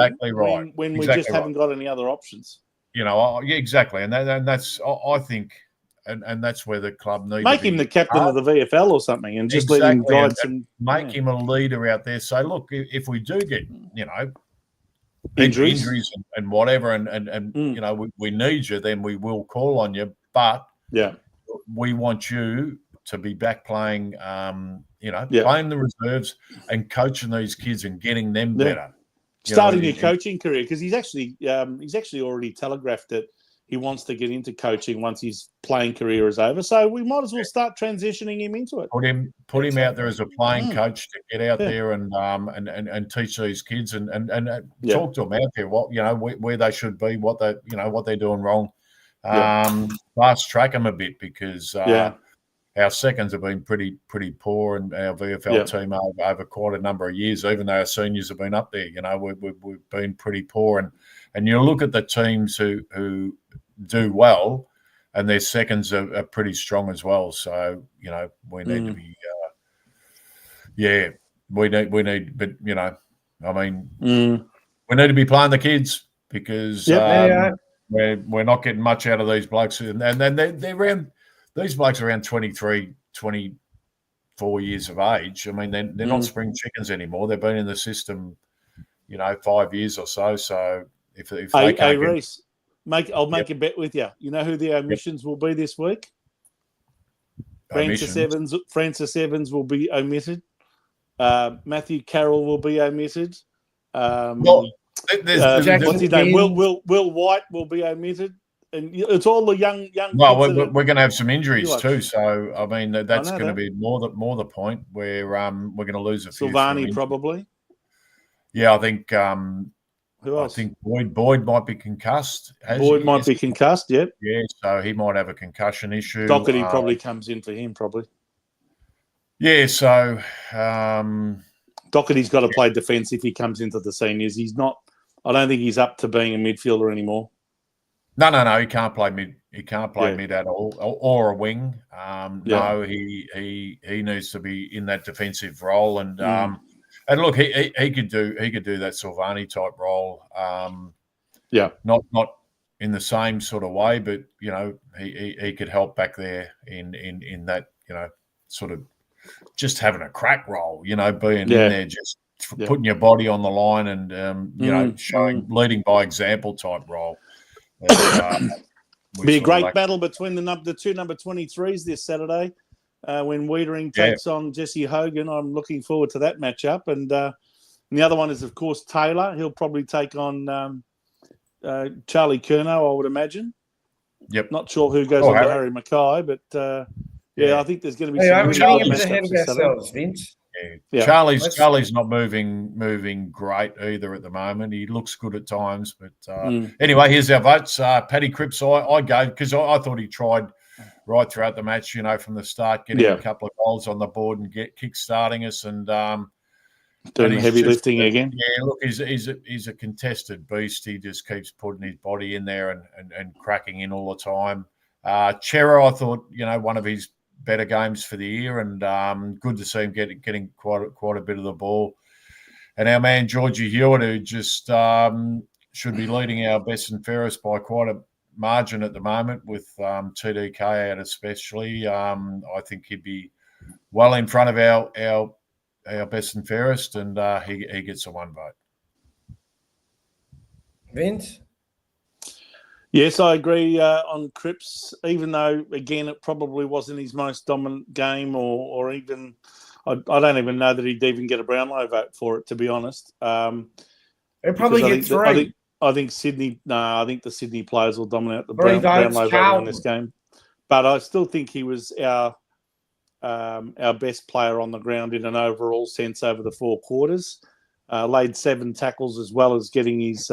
when we just haven't got any other options. You know, exactly, and that's I think. And that's where the club needs to make him the captain of the VFL or something, and just let him guide some. Make him a leader out there. Say, look, if we do get injuries and whatever, and you know we need you, then we will call on you. But we want you to be back playing, playing the reserves and coaching these kids and getting them better. Starting your coaching career, because he's actually already telegraphed that he wants to get into coaching once his playing career is over. So we might as well start transitioning him into it. Put him out there as a playing coach to get out there and teach these kids and talk to them out there where they should be, what they're doing wrong. Fast track them a bit because our seconds have been pretty poor, and our VFL team over quite a number of years, even though our seniors have been up there. We've been pretty poor, and you look at the teams who do well, and their seconds are pretty strong as well. So we need to be, we need, but we need to be playing the kids because we're not getting much out of these blokes, and then they're around. These blokes are around 23, 24 years of age. I mean, they're not spring chickens anymore. They've been in the system, 5 years or so. So if they can't Reece, I'll make a bet with you. You know who the omissions will be this week? Francis Evans will be omitted. Matthew Carroll will be omitted. What's his name? Will White will be omitted. And it's all the young. Well, we're going to have some injuries too, so I mean that's going to be more the point where we're going to lose a few. Silvani probably. Yeah, I think. Who else? I think Boyd might be concussed. Might be concussed. Yep. Yeah, so he might have a concussion issue. Doherty probably comes in for him. Probably. Yeah, so Doherty's got to play defence if he comes into the seniors. He's not. I don't think he's up to being a midfielder anymore. No. He can't play mid. He can't play mid at all, or a wing. No, he needs to be in that defensive role. And look, he could do that Silvani type role. Not in the same sort of way, but he could help back there in that sort of just having a crack role. Being in there, just putting your body on the line and showing leading by example type role. Be a great battle between the two number 23s this Saturday when Wiedering takes on Jesse Hogan. I'm looking forward to that matchup. And the other one is, of course, Taylor. He'll probably take on Charlie Curnow, I would imagine. Yep. Not sure who goes on to Harry Mackay, but I think there's going to be some. We're getting a bit ahead of ourselves, Vince. Yeah. Charlie's not moving great either at the moment. He looks good at times, but anyway, here's our votes. Paddy Cripps, I gave because I thought he tried right throughout the match. From the start, getting a couple of goals on the board and kick-starting us and doing heavy lifting again. Yeah, look, he's a contested beast. He just keeps putting his body in there and cracking in all the time. Chera, I thought one of his better games for the year, and good to see him getting quite a bit of the ball. And our man Georgie Hewitt, who just should be leading our best and fairest by quite a margin at the moment with TDK out especially. I think he'd be well in front of our best and fairest, and he gets a one vote. Vince? Yes, I agree on Cripps, even though, again, it probably wasn't his most dominant game or even I don't even know that he'd even get a Brownlow vote for it, to be honest. He'll probably get three. I think the Sydney players will dominate the Brownlow vote in this game. But I still think he was our best player on the ground in an overall sense over the 4 quarters. Laid 7 tackles as well as getting his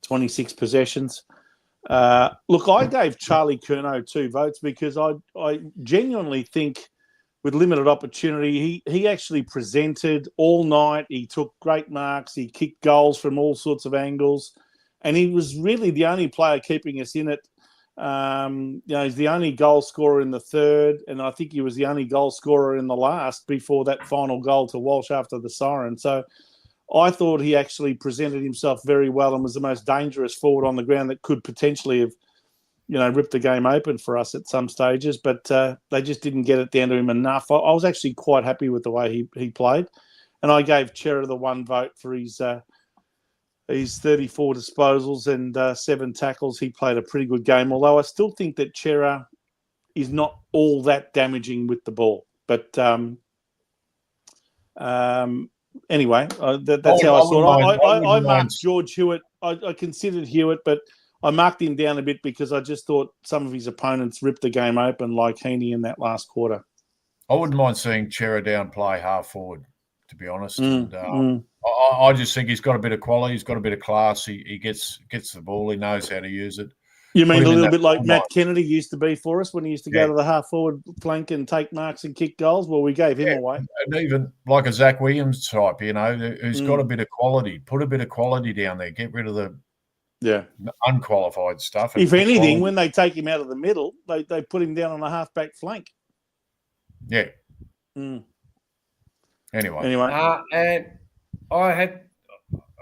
26 possessions. Look, I gave Charlie Curnow 2 votes because I genuinely think with limited opportunity, he actually presented all night. He took great marks. He kicked goals from all sorts of angles. And he was really the only player keeping us in it. He's the only goal scorer in the third, and I think he was the only goal scorer in the last before that final goal to Walsh after the siren. So I thought he actually presented himself very well and was the most dangerous forward on the ground that could potentially have, ripped the game open for us at some stages. But they just didn't get it down to him enough. I was actually quite happy with the way he played. And I gave Chera the 1 vote for his 34 disposals and 7 tackles. He played a pretty good game, although I still think that Chera he's not all that damaging with the ball. But anyway, that's how I saw it. I marked George Hewitt. I considered Hewitt, but I marked him down a bit because I just thought some of his opponents ripped the game open, like Heaney in that last quarter. I wouldn't mind seeing Chera down play half forward, to be honest. I just think he's got a bit of quality. He's got a bit of class. He gets the ball. He knows how to use it. You mean a little bit like Matt Kennedy used to be for us when he used to go to the half-forward flank and take marks and kick goals? Well, we gave him away. And even like a Zach Williams type, who's got a bit of quality. Put a bit of quality down there. Get rid of the unqualified stuff. If anything, when they take him out of the middle, they put him down on a half-back flank. Yeah. Anyway. And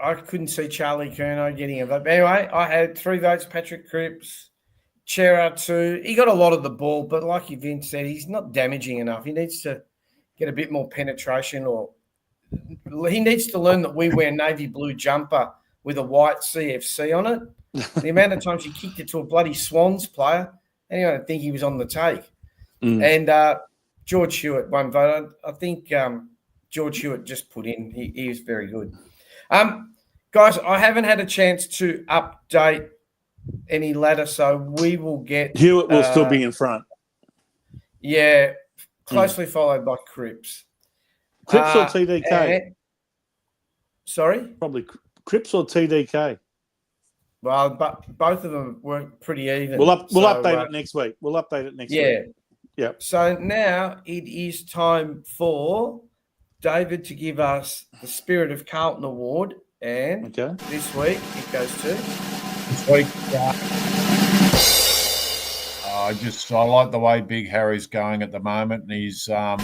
I couldn't see Charlie Curnow getting a vote. But anyway, I had 3 votes, Patrick Cripps, Chera 2. He got a lot of the ball, but like Vince said, he's not damaging enough. He needs to get a bit more penetration, or he needs to learn that we wear navy blue jumper with a white CFC on it. The amount of times he kicked it to a bloody Swans player, and I don't think he was on the take. And George Hewitt, 1 vote. I think George Hewitt just put in. He was very good. Guys, I haven't had a chance to update any ladder, so we will get... Hewitt will still be in front. Yeah, closely followed by Cripps. Cripps or TDK? Sorry? Probably Cripps or TDK. Well, but both of them were pretty even. We'll update it next week. We'll update it next week. Yeah. So now it is time for David to give us the Spirit of Carlton Award. And this week it goes to... This week, I like the way Big Harry's going at the moment. And he's double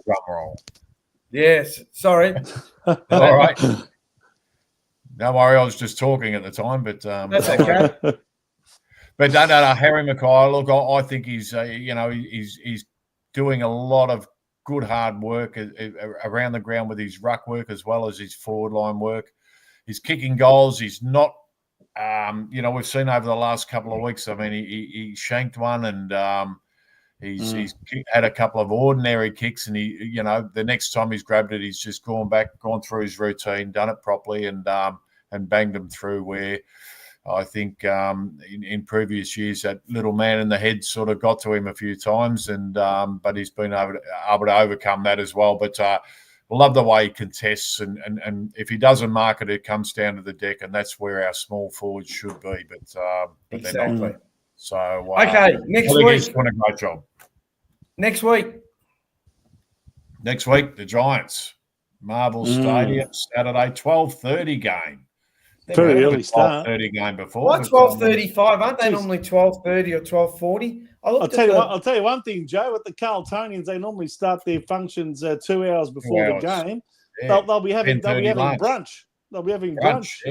drum roll. Yes, sorry. All right. Don't worry, I was just talking at the time, but that's okay. But no, Harry Mackay. Look, I think he's he's doing a lot of good hard work around the ground with his ruck work as well as his forward line work. He's kicking goals. He's not, we've seen over the last couple of weeks. I mean, he shanked one and he's had a couple of ordinary kicks, and the next time he's grabbed it, he's just gone through his routine, done it properly, and banged them through. Where I think in previous years that little man in the head sort of got to him a few times, and but he's been able to overcome that as well. But love the way he contests, and if he doesn't mark it, it comes down to the deck, and that's where our small forwards should be. But exactly. They're not. So okay, next week he's doing a great job. Next week, the Giants, Marvel Stadium, Saturday, 12:30 game. Very early start. 12:30 game before. Why 12:35? Aren't they normally 12:30 or 12:40? I'll tell you one thing, Joe. At the Carltonians, they normally start their functions 2 hours before the game. Yeah. They'll be having brunch. They'll be having brunch.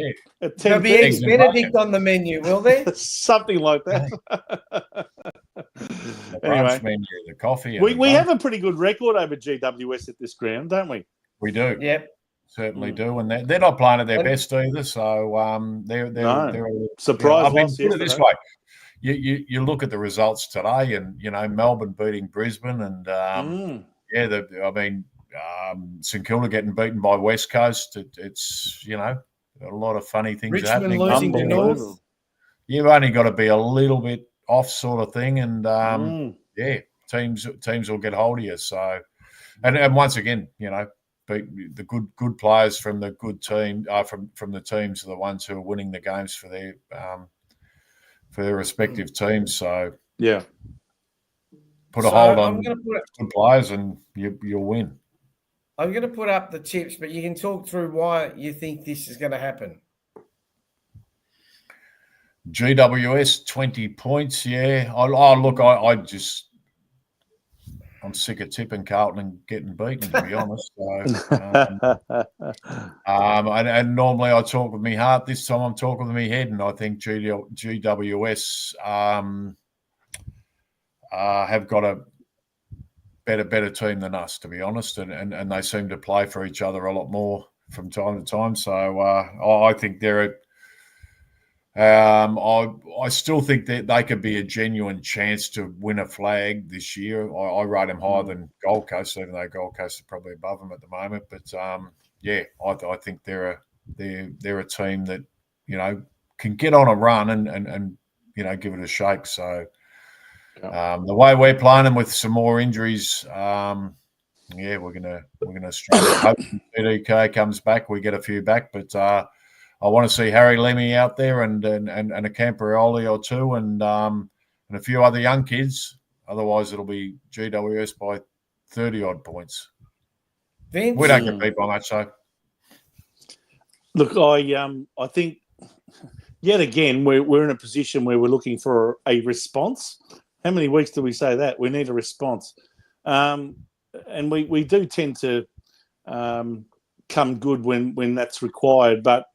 At 10:30. There'll be Eggs Benedict on the menu, will there? Something like that. Anyway, menu, the coffee. We have a pretty good record over GWS at this ground, don't we? We do. Yep. Certainly do, and they're not playing at their best either. So they're surprise. Put it this way: you look at the results today, and Melbourne beating Brisbane, and St Kilda getting beaten by West Coast. It's a lot of funny things Richmond happening. Losing to North. You've only got to be a little bit off, sort of thing, and teams will get hold of you. So, and once again, the good players from the good team from the teams are the ones who are winning the games for their respective teams. So put a hold on good players and you'll win. I'm going to put up the tips, but you can talk through why you think this is going to happen. GWS 20 points. Yeah. I'm sick of tipping Carlton and getting beaten, to be honest. So, and normally I talk with my heart. This time I'm talking with my head, and I think GWS have got a better team than us, to be honest, and they seem to play for each other a lot more from time to time. So I think they're I still think that they could be a genuine chance to win a flag this year. I rate them higher than Gold Coast, even though Gold Coast are probably above them at the moment. But I think they're a team that can get on a run and give it a shake. So the way we're playing them with some more injuries, we're gonna struggle. Hopefully PDK comes back, we get a few back, but I want to see Harry Lemmy out there and a Campioli or two and a few other young kids. Otherwise, it'll be GWS by 30-odd points. Vince? We don't compete by much, so. Look, I think yet again we're in a position where we're looking for a response. How many weeks do we say that? We need a response. And we do tend to come good when that's required. But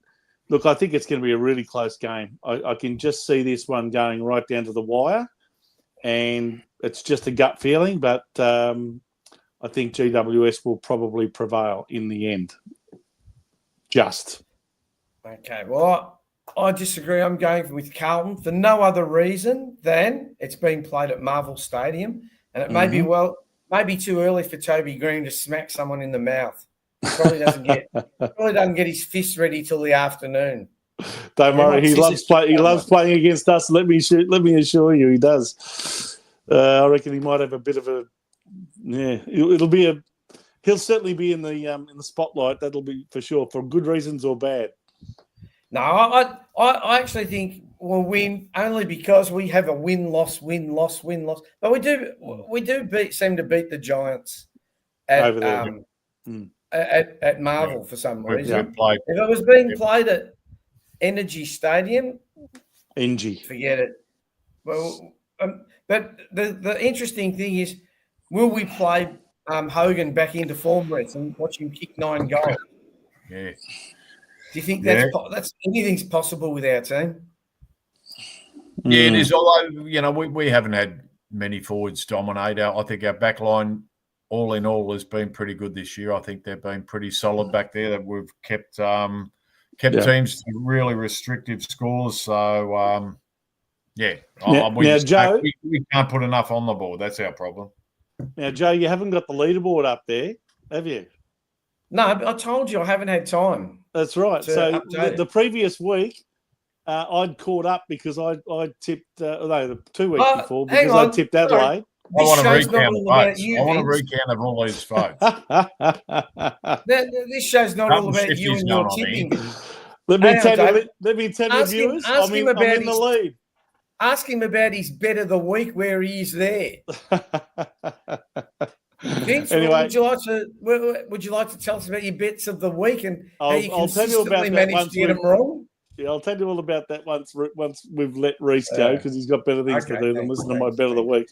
look, I think it's going to be a really close game. I can just see this one going right down to the wire, and it's just a gut feeling. But I think GWS will probably prevail in the end. Just. Okay, well, I disagree. I'm going with Carlton for no other reason than it's being played at Marvel Stadium, and it may be too early for Toby Green to smack someone in the mouth. Probably doesn't get his fist ready till the afternoon. Don't worry, he loves playing against us. Let me assure you, he does. I reckon he might have a bit of a he'll certainly be in the spotlight. That'll be for sure, for good reasons or bad. No, I actually think we'll win only because we have a win-loss. But we do seem to beat the Giants over there. At Marvel for some reason. If it was being played at Energy Stadium, forget it. Well, but the interesting thing is, will we play Hogan back into form race and watch him kick 9 goals? Yeah. Do you think that's anything's possible with our team? Yeah, it is. Although we haven't had many forwards dominate. I think our back line, all in all, has been pretty good this year. I think they've been pretty solid back there. That we've kept teams to really restrictive scores. So Joe, we can't put enough on the board. That's our problem. Now, Joe, you haven't got the leaderboard up there, have you? No, I told you I haven't had time. That's right. So the previous week, I'd caught up because I tipped the 2 weeks before because I tipped Adelaide. I want a recount of votes. I want a recount of all these votes. This show's not all about you and your tipping. Let me tell you, viewers, I'm in the lead. Ask him about his bet of the week where he is there. Vince, anyway, would you like to tell us about your bets of the week and how you I'll tell you about managed to get them wrong? Yeah, I'll tell you all about that once we've let Reece go because he's got better things to do than listen to my bet of the week.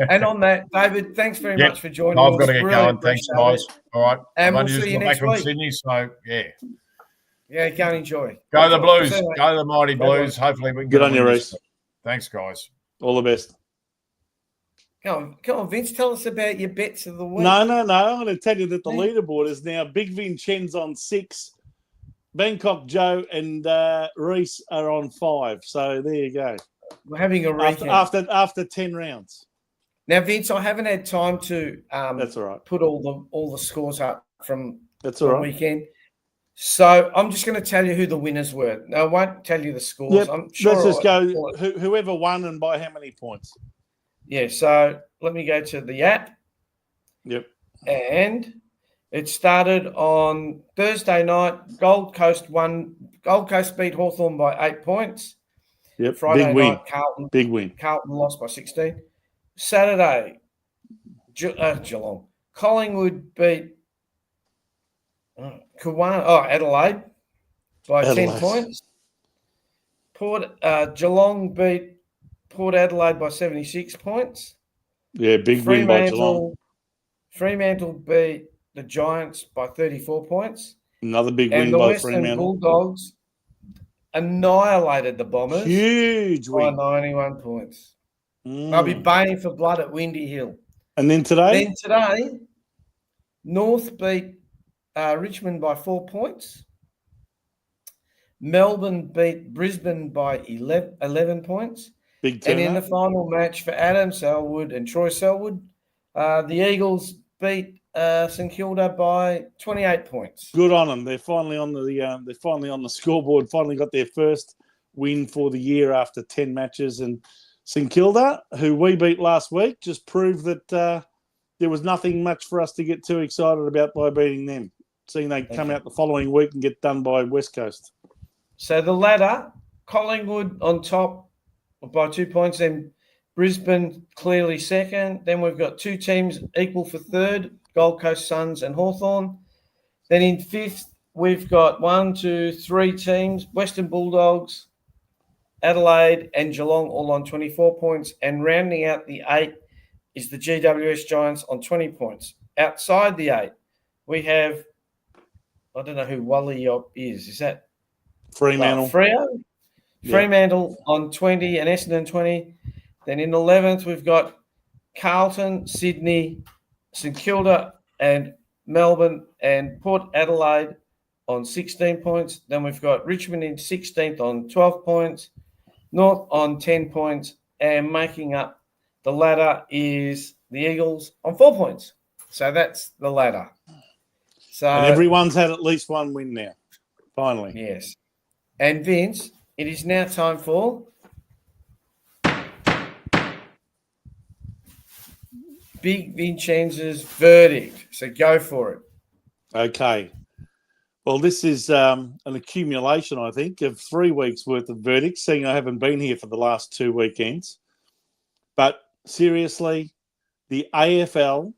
And on that, David, thanks very much for joining us. I've got to get going. Thanks, guys. All right. And we'll see you next week. Back from Sydney, so yeah. Yeah, go and enjoy. Go the Blues. Go the mighty Blues. Hopefully we can get on your race. Thanks, guys. All the best. Come on, Vince. Tell us about your bets of the week. No. I'm going to tell you that the leaderboard is now Big Vincenzo on 6, Bangkok Joe and Reece are on 5. So there you go. We're having a recount after 10 rounds. Now, Vince, I haven't had time to that's all right. Put all the scores up from the weekend. So I'm just going to tell you who the winners were. No, I won't tell you the scores. Yep. I'm sure let's just go whoever won and by how many points. Yeah, so let me go to the app. Yep. And it started on Thursday night. Gold Coast beat Hawthorn by 8 points. Yep. Friday Big night, win. Carlton. Big win. Carlton lost by 16. Saturday, Geelong. Collingwood beat Adelaide by 10 points. Geelong beat Port Adelaide by 76 points. Yeah, big win by Geelong. Fremantle beat the Giants by 34 points. Another big win by Fremantle. And the Bulldogs annihilated the Bombers. Huge win. By 91 points. They'll be baying for blood at Windy Hill. And then today? North beat Richmond by 4 points. Melbourne beat Brisbane by 11 points. Big And in turnout. the final match for Adam Selwood and Troy Selwood, the Eagles beat St Kilda by 28 points. Good on them. They're finally on the scoreboard. Finally got their first win for the year after 10 matches. And St Kilda, who we beat last week, just proved that there was nothing much for us to get too excited about by beating them. Seeing they come out the following week and get done by West Coast. So the ladder, Collingwood on top by 2 points, then Brisbane clearly second. Then we've got two teams equal for third, Gold Coast Suns and Hawthorn. Then in fifth, we've got 3 teams, Western Bulldogs, Adelaide and Geelong all on 24 points. And rounding out the 8 is the GWS Giants on 20 points. Outside the 8, we have, I don't know who Walleyop is. Is that Fremantle. Freo? Yeah. Fremantle on 20 and Essendon 20. Then in 11th, we've got Carlton, Sydney, St Kilda and Melbourne and Port Adelaide on 16 points. Then we've got Richmond in 16th on 12 points, North on 10 points, and making up the ladder is the Eagles on 4 points. So that's the ladder. So And everyone's had at least one win now, finally. yes. And Vince, it is now time for Big Vincenzo's verdict. So go for it. Okay. Well, this is an accumulation, I think, of 3 weeks' worth of verdicts, seeing I haven't been here for the last 2 weekends. But seriously, the AFL,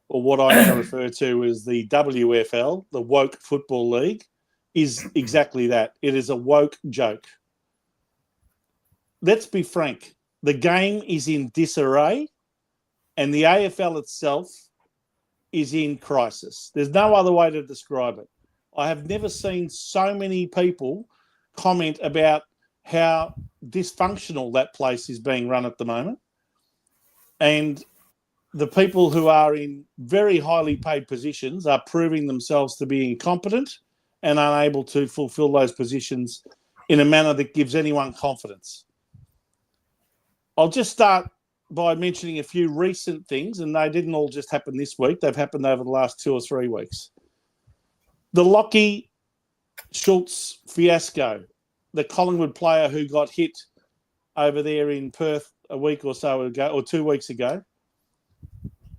or what I now refer to as the WFL, the Woke Football League, is exactly that. It is a woke joke. Let's be frank. The game is in disarray, and the AFL itself is in crisis. There's no other way to describe it. I have never seen so many people comment about how dysfunctional that place is being run at the moment. And the people who are in very highly paid positions are proving themselves to be incompetent and unable to fulfill those positions in a manner that gives anyone confidence. I'll just start by mentioning a few recent things, and they didn't all just happen this week. They've happened over the last 2 or 3 weeks. The Lockie Schultz fiasco, the Collingwood player who got hit over there in Perth a week or so ago, or 2 weeks ago.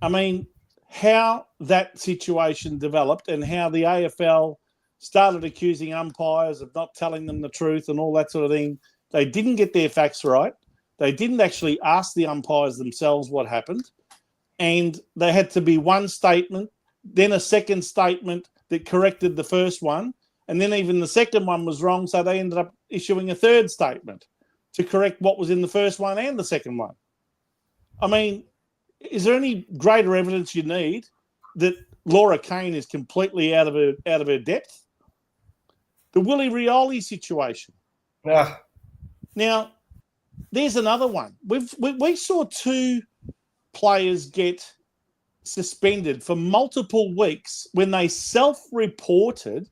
I mean, how that situation developed and how the AFL started accusing umpires of not telling them the truth and all that sort of thing. They didn't get their facts right. They didn't actually ask the umpires themselves what happened. And they had to be one statement, then a second statement that corrected the first one. And then even the second one was wrong. So they ended up issuing a third statement to correct what was in the first one and the second one. I mean, is there any greater evidence you need that Laura Kane is completely out of her depth? The Willie Rioli situation. Yeah. Now, there's another one. We saw 2 players get suspended for multiple weeks when they self-reported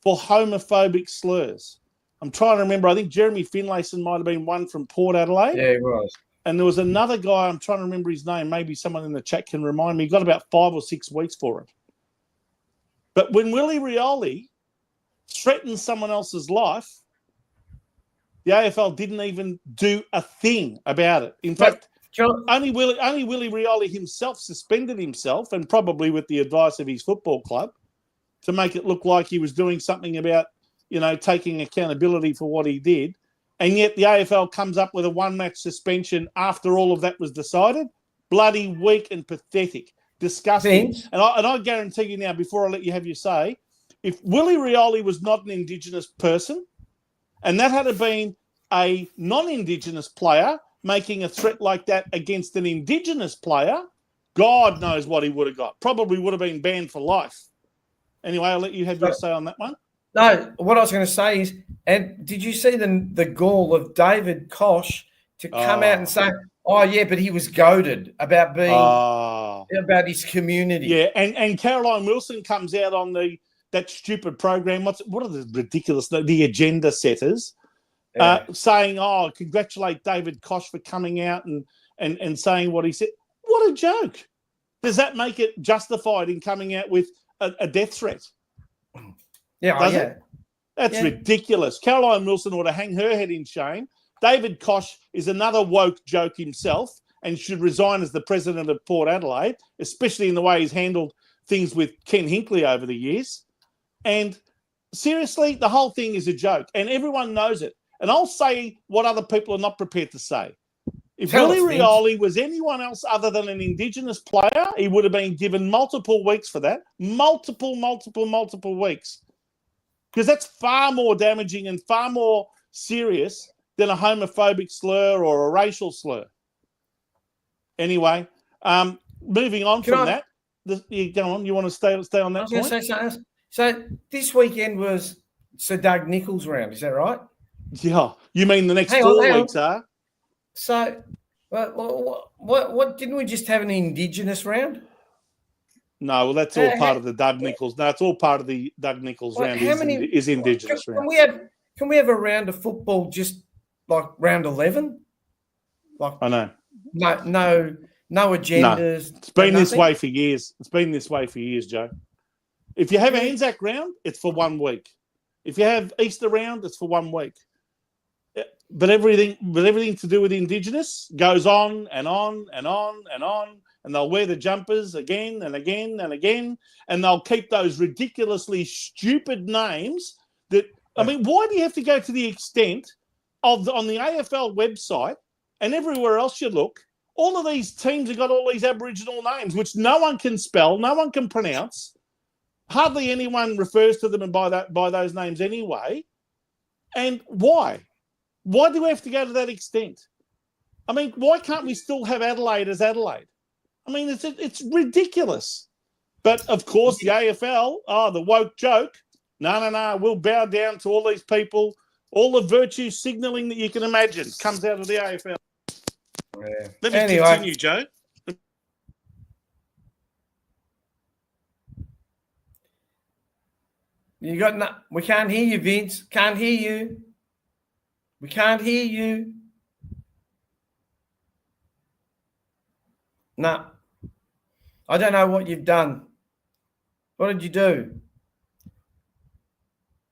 for homophobic slurs. I'm trying to remember. I think Jeremy Finlayson might have been one from Port Adelaide. Yeah, he was. And there was another guy, I'm trying to remember his name. Maybe someone in the chat can remind me. He got about 5 or 6 weeks for it. But when Willie Rioli threatened someone else's life, the AFL didn't even do a thing about it. In fact, only Willie Rioli himself suspended himself, and probably with the advice of his football club, to make it look like he was doing something about, taking accountability for what he did. And yet the AFL comes up with a 1-match suspension after all of that was decided. Bloody weak and pathetic. Disgusting. And I guarantee you now, before I let you have your say, if Willie Rioli was not an Indigenous person, and that had been a non-Indigenous player making a threat like that against an Indigenous player, God knows what he would have got. Probably would have been banned for life. Anyway, I'll let you have your say on that one. No, what I was going to say is, and did you see the gall of David Koch to come out and say, oh, yeah, but he was goaded about being about his community. Yeah, and Caroline Wilson comes out on the that stupid program. What are the ridiculous, the agenda setters, saying, "Oh, congratulate David Koch for coming out and saying what he said." What a joke! Does that make it justified in coming out with a death threat? Yeah, Does it? That's ridiculous. Caroline Wilson ought to hang her head in shame. David Koch is another woke joke himself and should resign as the president of Port Adelaide, especially in the way he's handled things with Ken Hinkley over the years. And seriously, the whole thing is a joke, and everyone knows it. And I'll say what other people are not prepared to say. If Willie Rioli was anyone else other than an Indigenous player, he would have been given multiple weeks for that. Multiple weeks. Because that's far more damaging and far more serious than a homophobic slur or a racial slur. Anyway, moving on from that. Go on. You want to stay on that point? Say something. So this weekend was Sir Doug Nicholls' round. Is that right? Yeah. You mean the next 4 weeks, huh? So, what didn't we just have an Indigenous round? No, well, that's all part of the Doug Nicholls. No, it's all part of the Doug Nicholls round. Is Indigenous round? Can we have a round of football just like round 11? Like I know. No agendas. No. It's been this way for years. Joe. If you have an Anzac round, it's for 1 week. If you have Easter round, it's for 1 week. But everything to do with Indigenous goes on and on and on and on, and they'll wear the jumpers again and again and again, and they'll keep those ridiculously stupid names. I mean, why do you have to go to the extent of on the AFL website and everywhere else you look? All of these teams have got all these Aboriginal names, which no one can spell, no one can pronounce. Hardly anyone refers to them by those names anyway. And why? Why do we have to go to that extent? I mean, why can't we still have Adelaide as Adelaide? I mean, it's ridiculous. But, of course, the AFL, the woke joke, no, we'll bow down to all these people. All the virtue signalling that you can imagine comes out of the AFL. Yeah. Let me continue, Joe. We can't hear you, Vince. Can't hear you. We can't hear you. No. I don't know what you've done. What did you do?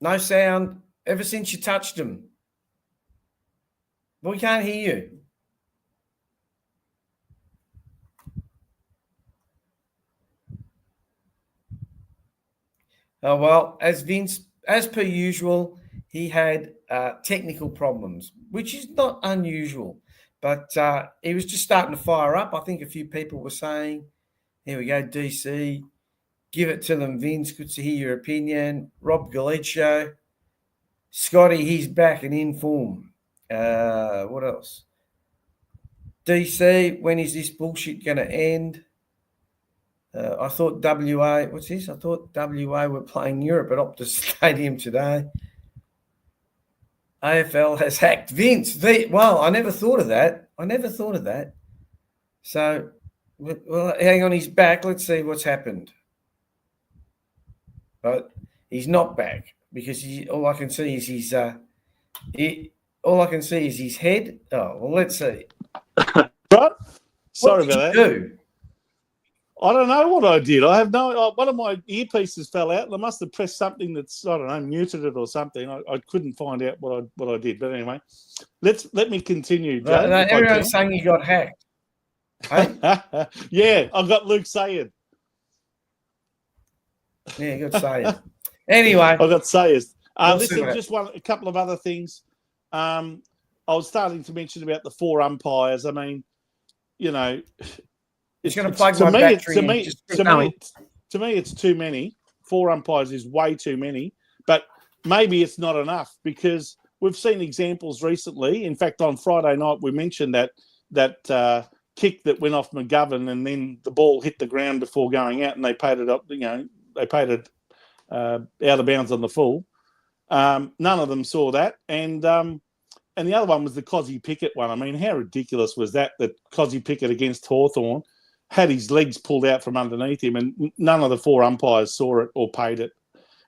No sound ever since you touched him. We can't hear you. Oh, well, as per usual, he had technical problems, which is not unusual. But he was just starting to fire up. I think a few people were saying, here we go, DC, give it to them, Vince. Good to hear your opinion. Rob Galicio. Scotty, he's back and in form. What else? DC, when is this bullshit going to end? I thought WA, what's this? I thought WA were playing Europe at Optus Stadium today. AFL has hacked Vince. Well, I never thought of that. So, well, hang on, he's back. Let's see what's happened. But he's not back because all I can see is his head. Oh, well, let's see. Right? Sorry about that. Do? I don't know what I did. I have no. One of my earpieces fell out, and I must have pressed something that's, I don't know, muted it or something. I couldn't find out what I did. But anyway, let me continue, Joe. No, everyone's saying you got hacked. Hey? Yeah, I got Luke Sayed. Yeah, good Sayed. Anyway, I got Sayed. Listen, just a couple of other things. I was starting to mention about the 4 umpires. I mean, you know. It's going to plug my battery. To me, it's too many. 4 umpires is way too many. But maybe it's not enough because we've seen examples recently. In fact, on Friday night, we mentioned that kick that went off McGovern and then the ball hit the ground before going out and they paid it up. They paid it out of bounds on the full. None of them saw that. And the other one was the Cozzy Pickett one. I mean, how ridiculous was that Cozzy Pickett against Hawthorn had his legs pulled out from underneath him and none of the 4 umpires saw it or paid it.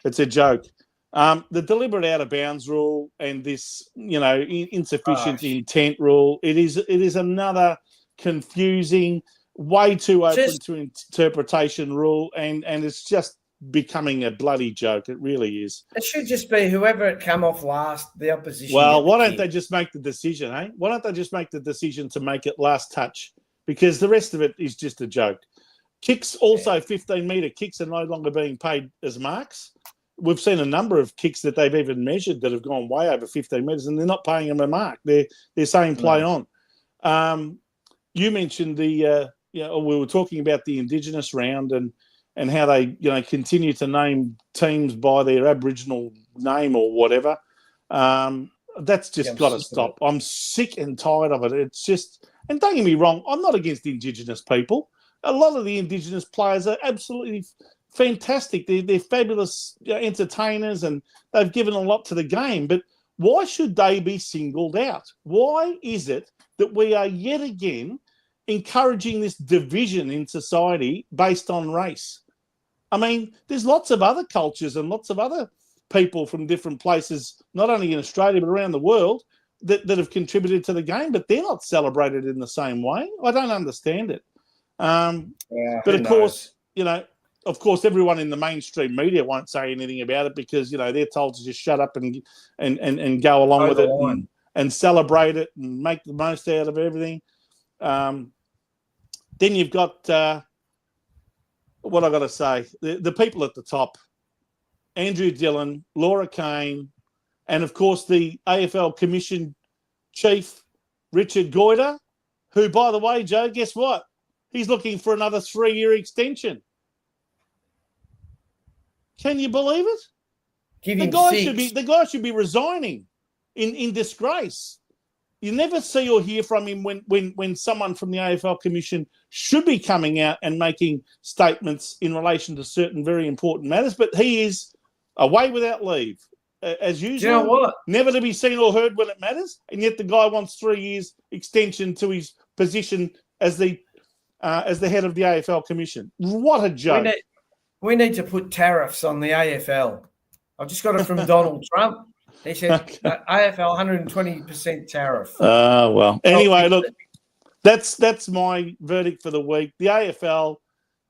It's a joke. The deliberate out of bounds rule and this, insufficient intent rule. It is another confusing, way too open to interpretation rule, and it's just becoming a bloody joke. It really is. It should just be whoever it come off last, the opposition. Well, why don't they just make the decision, eh? Why don't they just make the decision to make it last touch? Because the rest of it is just a joke. Kicks also, 15-metre kicks are no longer being paid as marks. We've seen a number of kicks that they've even measured that have gone way over 15 metres, and they're not paying them a mark. They're saying play on. You mentioned we were talking about the Indigenous round and how they continue to name teams by their Aboriginal name or whatever. That's just got to stop. I'm sick and tired of it. It's just, and don't get me wrong, I'm not against Indigenous people. A lot of the Indigenous players are absolutely fantastic. They're fabulous entertainers, and they've given a lot to the game. But why should they be singled out? Why is it that we are yet again encouraging this division in society based on race? I mean, there's lots of other cultures and lots of other people from different places, not only in Australia but around the world, that have contributed to the game, but they're not celebrated in the same way. I don't understand it. But of course, everyone in the mainstream media won't say anything about it because they're told to just shut up and go along with it and celebrate it and make the most out of everything. Then you've got what I got to say: the people at the top, Andrew Dillon, Laura Kane, and of course the AFL Commission Chief Richard Goyder, who, by the way, Joe, guess what? He's looking for another 3-year extension. Can you believe it? The guy should be resigning in disgrace. You never see or hear from him when someone from the AFL Commission should be coming out and making statements in relation to certain very important matters, but he is away without leave, as usual. You know what? Never to be seen or heard when it matters, and yet the guy wants 3 years extension to his position as the head of the AFL Commission. What a joke. We need to put tariffs on the AFL. I've just got it from Donald Trump. He said AFL 120% tariff. Well. Anyway, look, that's my verdict for the week. The AFL,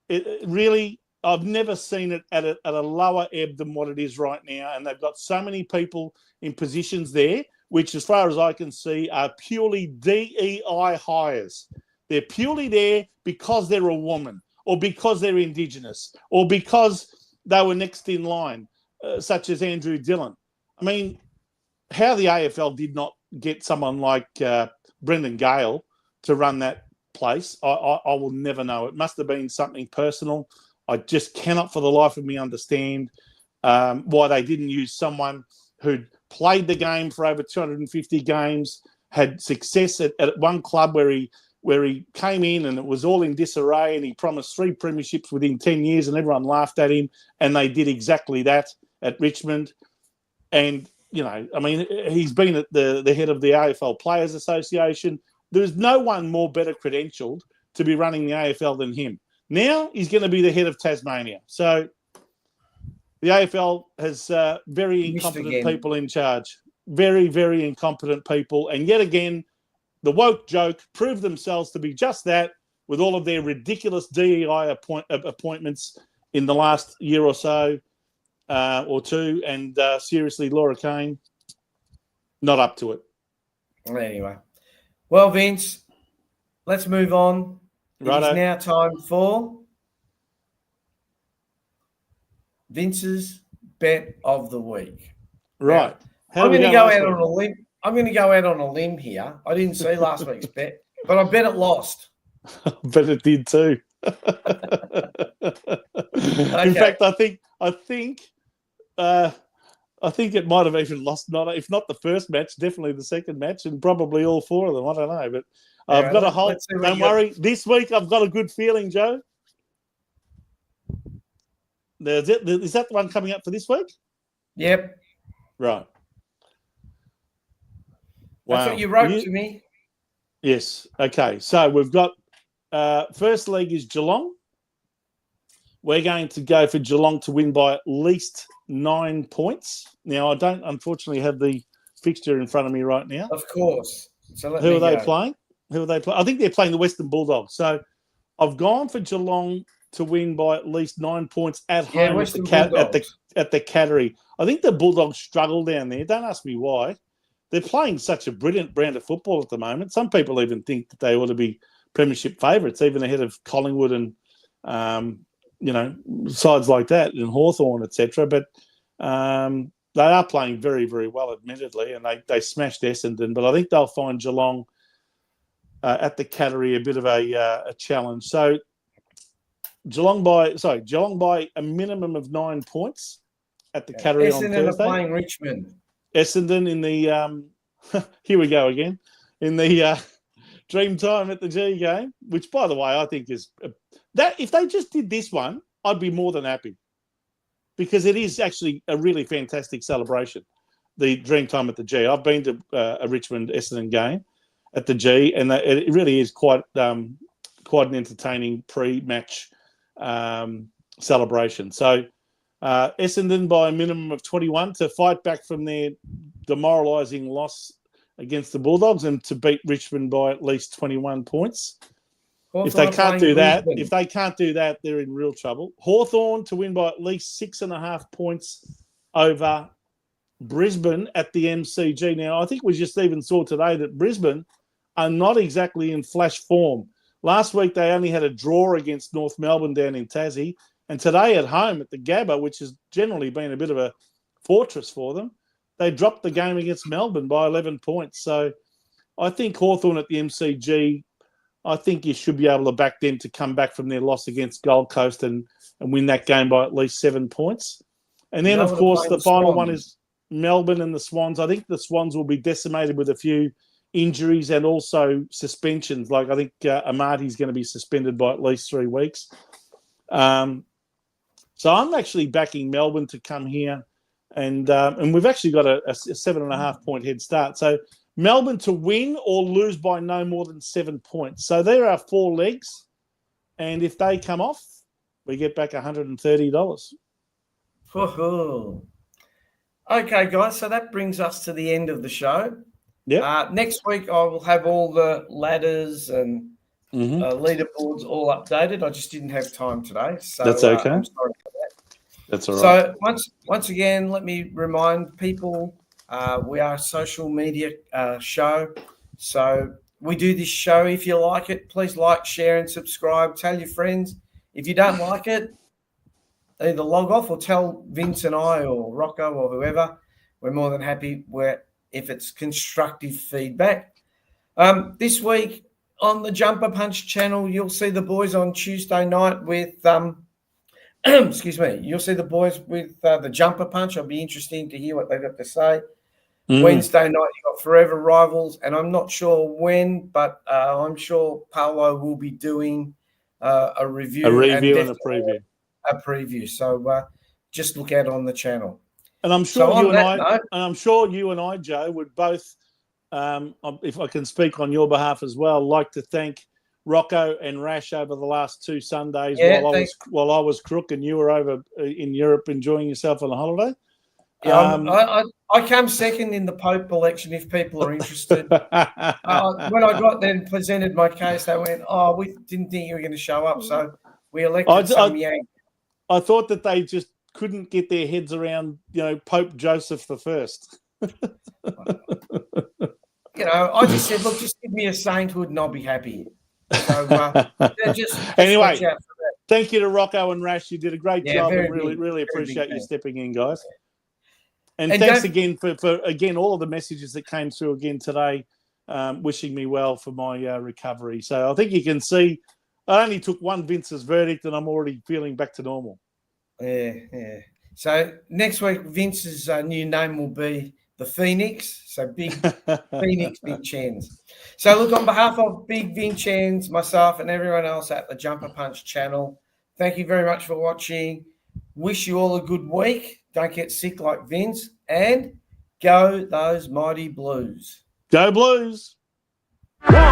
it really, I've never seen it at a lower ebb than what it is right now, and they've got so many people in positions there, which, as far as I can see, are purely DEI hires. They're purely there because they're a woman, or because they're Indigenous, or because they were next in line, such as Andrew Dillon. I mean, how the AFL did not get someone like Brendan Gale to run that place, I will never know. It must have been something personal. I just cannot for the life of me understand why they didn't use someone who'd played the game for over 250 games, had success at one club where he came in and it was all in disarray, and he promised 3 premierships within 10 years and everyone laughed at him, and they did exactly that at Richmond. And, I mean, he's been at the head of the AFL Players Association. There's no one more better credentialed to be running the AFL than him. Now he's going to be the head of Tasmania. So the AFL has very incompetent people in charge. Very, very incompetent people. And yet again, the woke joke proved themselves to be just that, with all of their ridiculous DEI appointments in the last year or so or two. And seriously, Laura Kane, not up to it. Anyway. Well, Vince, let's move on. Righto. It is now time for Vince's bet of the week. Right. Now, I'm going to go out on a limb. I'm going to go out on a limb here. I didn't see last week's bet, but I bet it lost. But it did too. In fact, I think it might have even lost, if not the first match, definitely the second match, and probably all 4 of them. I don't know, but I've got a whole. Don't worry. This week I've got a good feeling, Joe. Is that the one coming up for this week? Yep. Right. That's what you wrote to me. Yes. Okay. So we've got first leg is Geelong. we're going to go for Geelong to win by at least 9 points. Now, I don't unfortunately have the fixture in front of me right now. Of course. So Who are they playing? I think they're playing the Western Bulldogs. So I've gone for Geelong to win by at least 9 points at home at the Cattery. I think the Bulldogs struggle down there. Don't ask me why. They're playing such a brilliant brand of football at the moment. Some people even think that they ought to be premiership favourites, even ahead of Collingwood and sides like that, and Hawthorn, etc. But they are playing very, very well, admittedly, and they smashed Essendon. But I think they'll find Geelong at the Cattery a bit of a challenge. So Geelong by a minimum of 9 points at the Cattery on Thursday. Essendon are playing Richmond. Essendon in the here we go again, in the dream time at the G game, which, by the way, I think is that if they just did this one, I'd be more than happy, because it is actually a really fantastic celebration, the dream time at the G. I've been to a Richmond Essendon game at the G, and it really is quite an entertaining pre-match celebration. So Essendon by a minimum of 21 to fight back from their demoralising loss against the Bulldogs and to beat Richmond by at least 21 points. If they can't do that, they're in real trouble. Hawthorn to win by at least 6.5 points over Brisbane at the MCG. Now, I think we just even saw today that Brisbane are not exactly in flash form. Last week, they only had a draw against North Melbourne down in Tassie. And today at home at the Gabba, which has generally been a bit of a fortress for them, they dropped the game against Melbourne by 11 points. So I think Hawthorn at the MCG, I think you should be able to back them to come back from their loss against Gold Coast and win that game by at least 7 points. And then, of course, the final one is Melbourne and the Swans. I think the Swans will be decimated with a few injuries and also suspensions. Like I think Amati's going to be suspended by at least 3 weeks. So I'm actually backing Melbourne to come here, and we've actually got a 7.5 point head start. So Melbourne to win or lose by no more than 7 points. So there are 4 legs, and if they come off, we get back $130. Okay, guys. So that brings us to the end of the show. Yeah. Next week I will have all the ladders and leaderboards all updated. I just didn't have time today, so that's okay. I'm sorry for that. That's all right. So once again, let me remind people we are a social media show. So we do this show. If you like it, please like, share, and subscribe. Tell your friends. If you don't like it, either log off or tell Vince and I or Rocco or whoever. We're more than happy if it's constructive feedback. This week on the Jumper Punch channel, you'll see the boys on Tuesday night with excuse me. You'll see the boys with the Jumper Punch. It'll be interesting to hear what they've got to say. Wednesday night, you've got Forever Rivals, and I'm not sure when, but I'm sure Paolo will be doing a review and a preview. A preview. So just look out on the channel. And I'm sure you and I, Joe, would both, if I can speak on your behalf as well, like to thank Rocco and Rash over the last 2 Sundays while I was crook and you were over in Europe enjoying yourself on a holiday. Yeah, I came second in the Pope election, if people are interested. When I got then presented my case, they went, we didn't think you were going to show up, so we elected some Yank. I thought that they just couldn't get their heads around, Pope Joseph I. I just said, look, just give me a sainthood and I'll be happy. So just anyway, watch out for that. Thank you to Rocco and Rash. You did a great job, and really appreciate you stepping in, guys. And thanks again for all of the messages that came through again today, wishing me well for my recovery. So I think you can see I only took one Vince's verdict and I'm already feeling back to normal. Yeah. So next week, Vince's new name will be the Phoenix. So Big Phoenix, Big Chans. So look, on behalf of Big Vinchans, myself and everyone else at the Jumper Punch channel, thank you very much for watching. Wish you all a good week. Don't get sick like Vince. And go those mighty Blues. Go Blues. 1, 2, 3.